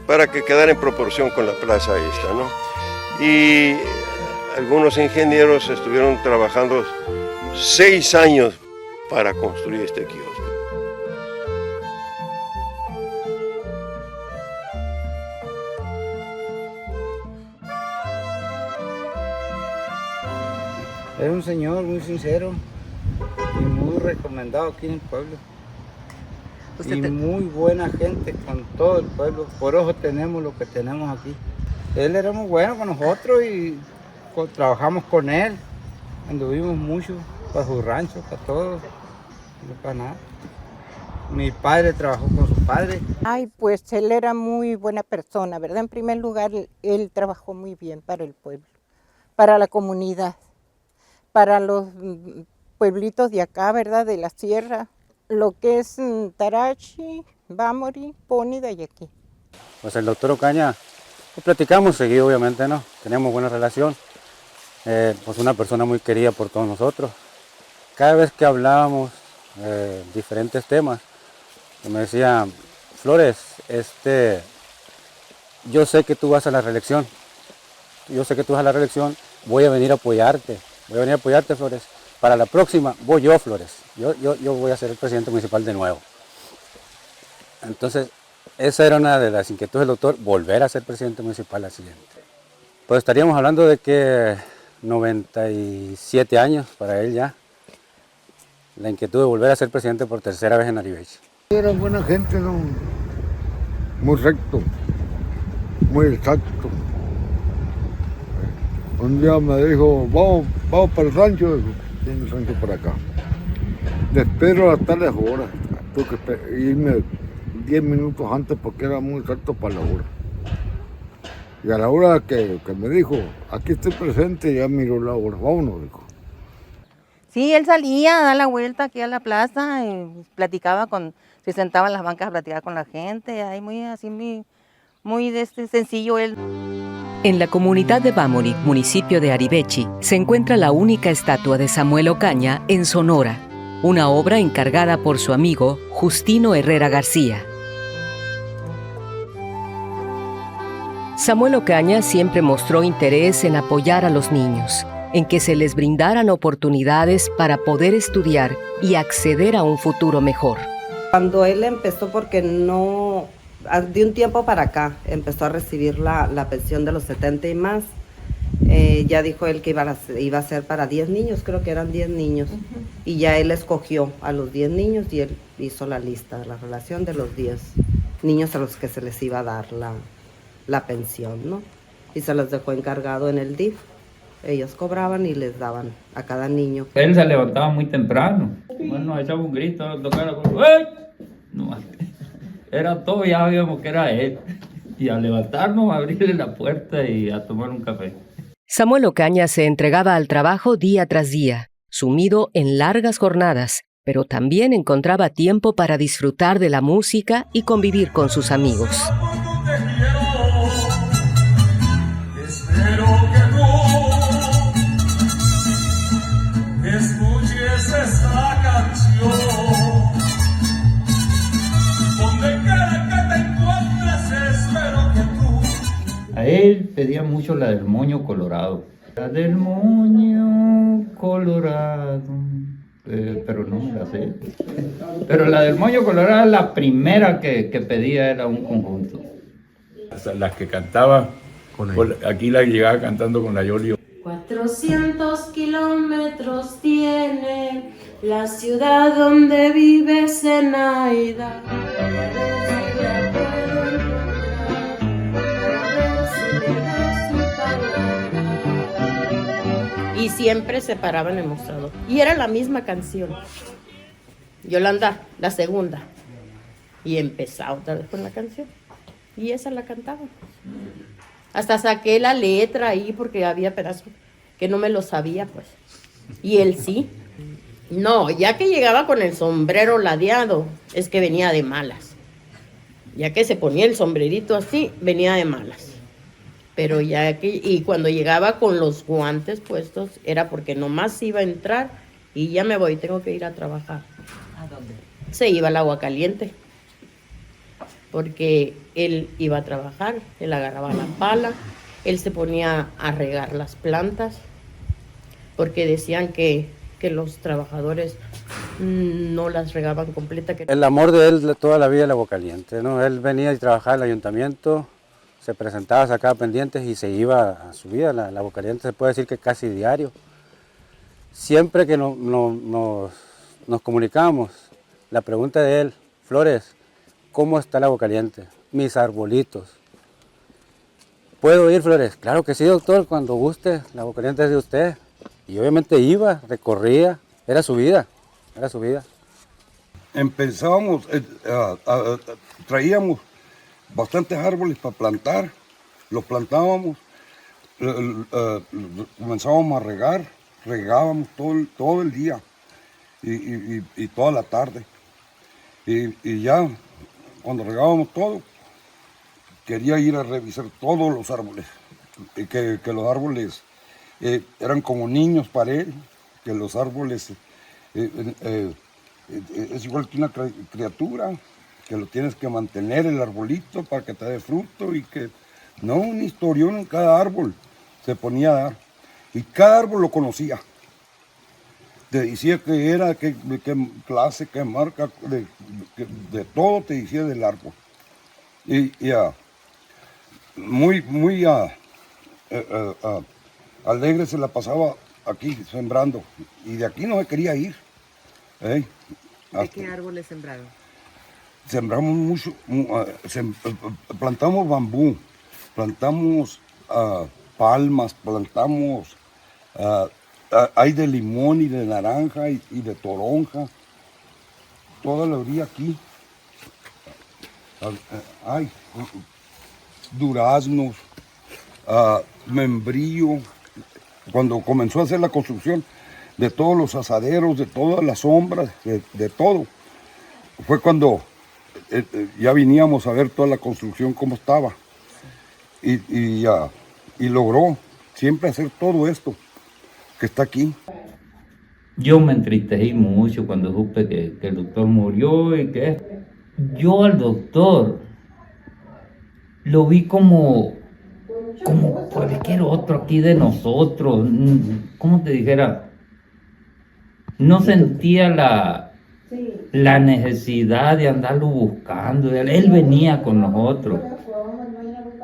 para que quedara en proporción con la plaza esta, ¿no? Y algunos ingenieros estuvieron trabajando 6 años para construir este kiosco. Era un señor muy sincero y muy recomendado aquí en el pueblo. Y muy buena gente con todo el pueblo, por eso tenemos lo que tenemos aquí. Él era muy bueno con nosotros y trabajamos con él, anduvimos mucho para su rancho, para todo, no para nada. Mi padre trabajó con su padre. Ay, pues él era muy buena persona, ¿verdad? En primer lugar, él trabajó muy bien para el pueblo, para la comunidad, para los pueblitos de acá, ¿verdad? De la sierra, lo que es Tarachi, Bámori, Pónida y aquí. Pues el doctor Ocaña, pues platicamos seguido, obviamente, ¿no? Teníamos buena relación. Pues una persona muy querida por todos nosotros. Cada vez que hablábamos diferentes temas, me decía, Flores, yo sé que tú vas a la reelección, voy a venir a apoyarte, Flores. Para la próxima voy yo, Flores, yo voy a ser el presidente municipal de nuevo. Entonces, esa era una de las inquietudes del doctor, volver a ser presidente municipal al siguiente. Pues estaríamos hablando de que 97 años para él ya, la inquietud de volver a ser presidente por tercera vez en Arivechi. Era buena gente, ¿no? Muy recto, muy exacto. Un día me dijo, vamos para el rancho, dijo, tiene el rancho por acá. Te espero a tales horas, tuve que irme 10 minutos antes porque era muy exacto para la hora. Y a la hora que me dijo, aquí estoy presente, ya miró la hora, vámonos, dijo. Sí, él salía a dar la vuelta aquí a la plaza, y platicaba se sentaba en las bancas a platicar con la gente, ahí muy sencillo él. En la comunidad de Bámori, municipio de Arivechi, se encuentra la única estatua de Samuel Ocaña en Sonora, una obra encargada por su amigo Justino Herrera García. Samuel Ocaña siempre mostró interés en apoyar a los niños, en que se les brindaran oportunidades para poder estudiar y acceder a un futuro mejor. Cuando él empezó, porque no, de un tiempo para acá, empezó a recibir la pensión de los 70 y más, ya dijo él que iba a ser para 10 niños, creo que eran 10 niños, y ya él escogió a los 10 niños y él hizo la lista, la relación de los 10 niños a los que se les iba a dar la pensión, ¿no? Y se los dejó encargado en el DIF. Ellos cobraban y les daban a cada niño. Él se levantaba muy temprano. Bueno, nos echaba un grito, tocara con ¡ey! No, era todo, ya sabíamos que era él. Y al levantarnos, a abrirle la puerta y a tomar un café. Samuel Ocaña se entregaba al trabajo día tras día, sumido en largas jornadas, pero también encontraba tiempo para disfrutar de la música y convivir con sus amigos. Espero que tú escuches esta canción. Donde quiera que te encuentres, espero que tú. A él pedía mucho la del moño colorado. La del moño colorado. Pero no me la sé. Pero la del moño colorado es la primera que pedía, era un conjunto. Las que cantaba, aquí la llegaba cantando con la Yoli. 400 kilómetros tiene la ciudad donde vive Zenaida. Y siempre se paraban en el mostrador. Y era la misma canción. Yolanda, la segunda. Y empezaba otra vez con la canción. Y esa la cantaba. Hasta saqué la letra ahí porque había pedazos que no me lo sabía, pues. Y él sí. No, ya que llegaba con el sombrero ladeado, es que venía de malas. Ya que se ponía el sombrerito así, venía de malas. Pero y cuando llegaba con los guantes puestos, era porque nomás iba a entrar y ya me voy, tengo que ir a trabajar. ¿A dónde? Se iba al Agua Caliente. Porque él iba a trabajar, él agarraba la pala, él se ponía a regar las plantas, porque decían que los trabajadores no las regaban completa. El amor de él toda la vida era Agua Caliente, ¿no? Él venía y trabajaba en el ayuntamiento, se presentaba, sacaba pendientes y se iba a su vida. La Agua Caliente se puede decir que casi diario. Siempre que nos comunicamos, la pregunta de él, Flores, ¿cómo está el Agua Caliente? Mis arbolitos. ¿Puedo ir, Flores? Claro que sí, doctor, cuando guste, la Agua Caliente es de usted. Y obviamente iba, recorría, era su vida, era su vida. Empezábamos, traíamos bastantes árboles para plantar, los plantábamos, comenzábamos a regar, regábamos todo el día y toda la tarde. Y ya, cuando regábamos todo, quería ir a revisar todos los árboles, que los árboles eran como niños para él, que los árboles es igual que una criatura, que lo tienes que mantener el arbolito para que te dé fruto y que, no, un historión en cada árbol se ponía a dar y cada árbol lo conocía. te decía que era, de qué clase, qué marca, de todo te decía del árbol. Y muy alegre se la pasaba aquí sembrando, y de aquí no se quería ir. ¿De qué árboles sembraron? Sembramos mucho, plantamos bambú, plantamos palmas, plantamos, hay de limón y de naranja y de toronja, toda la orilla aquí. Hay duraznos, membrillo. Cuando comenzó a hacer la construcción de todos los asaderos, de todas las sombras, de todo, fue cuando ya veníamos a ver toda la construcción cómo estaba. Y logró siempre hacer todo esto que está aquí. Yo me entristecí mucho cuando supe que el doctor murió y que yo al doctor lo vi como cualquier otro aquí de nosotros. ¿Cómo te dijera? No sentía la necesidad de andarlo buscando. Él venía con nosotros.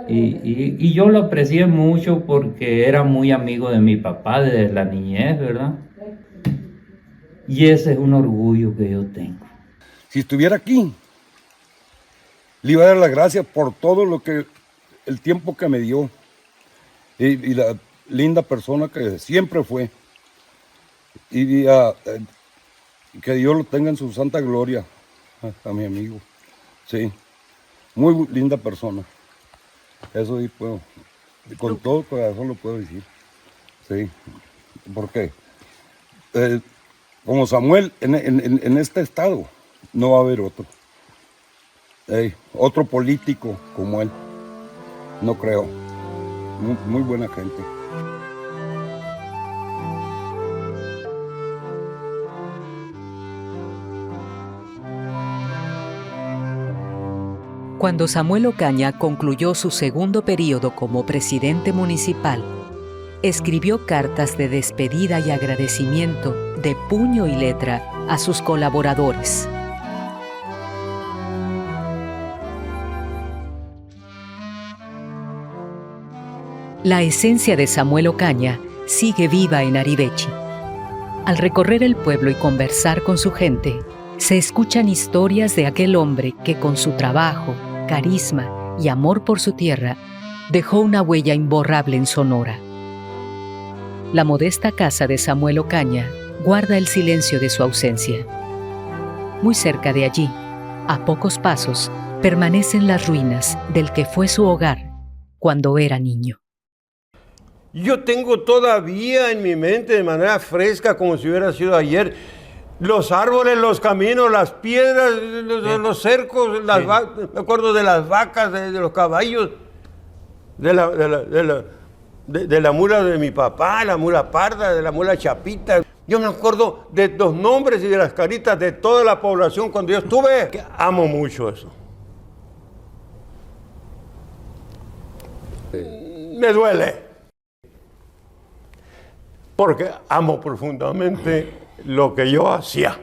Y yo lo aprecié mucho porque era muy amigo de mi papá desde la niñez, ¿verdad? Y ese es un orgullo que yo tengo. Si estuviera aquí, le iba a dar las gracias por todo el tiempo que me dio y la linda persona que siempre fue. Y que Dios lo tenga en su santa gloria a mi amigo. Sí, muy linda persona. Eso sí puedo, con todo el corazón lo puedo decir. Sí, porque como Samuel en este estado no va a haber otro. Otro político como él. No creo. Muy buena gente. Cuando Samuel Ocaña concluyó su segundo periodo como presidente municipal, escribió cartas de despedida y agradecimiento de puño y letra a sus colaboradores. La esencia de Samuel Ocaña sigue viva en Arivechi. Al recorrer el pueblo y conversar con su gente, se escuchan historias de aquel hombre que con su trabajo, carisma y amor por su tierra dejó una huella imborrable en Sonora. La modesta casa de Samuel Ocaña guarda el silencio de su ausencia. Muy cerca de allí, a pocos pasos, permanecen las ruinas del que fue su hogar cuando era niño. Yo tengo todavía en mi mente de manera fresca, como si hubiera sido ayer, los árboles, los caminos, las piedras, los cercos, me acuerdo de las vacas, de los caballos, de la mula de mi papá, la mula parda, de la mula chapita. Yo me acuerdo de los nombres y de las caritas de toda la población cuando yo estuve. Amo mucho eso. Me duele. Porque amo profundamente lo que yo hacía.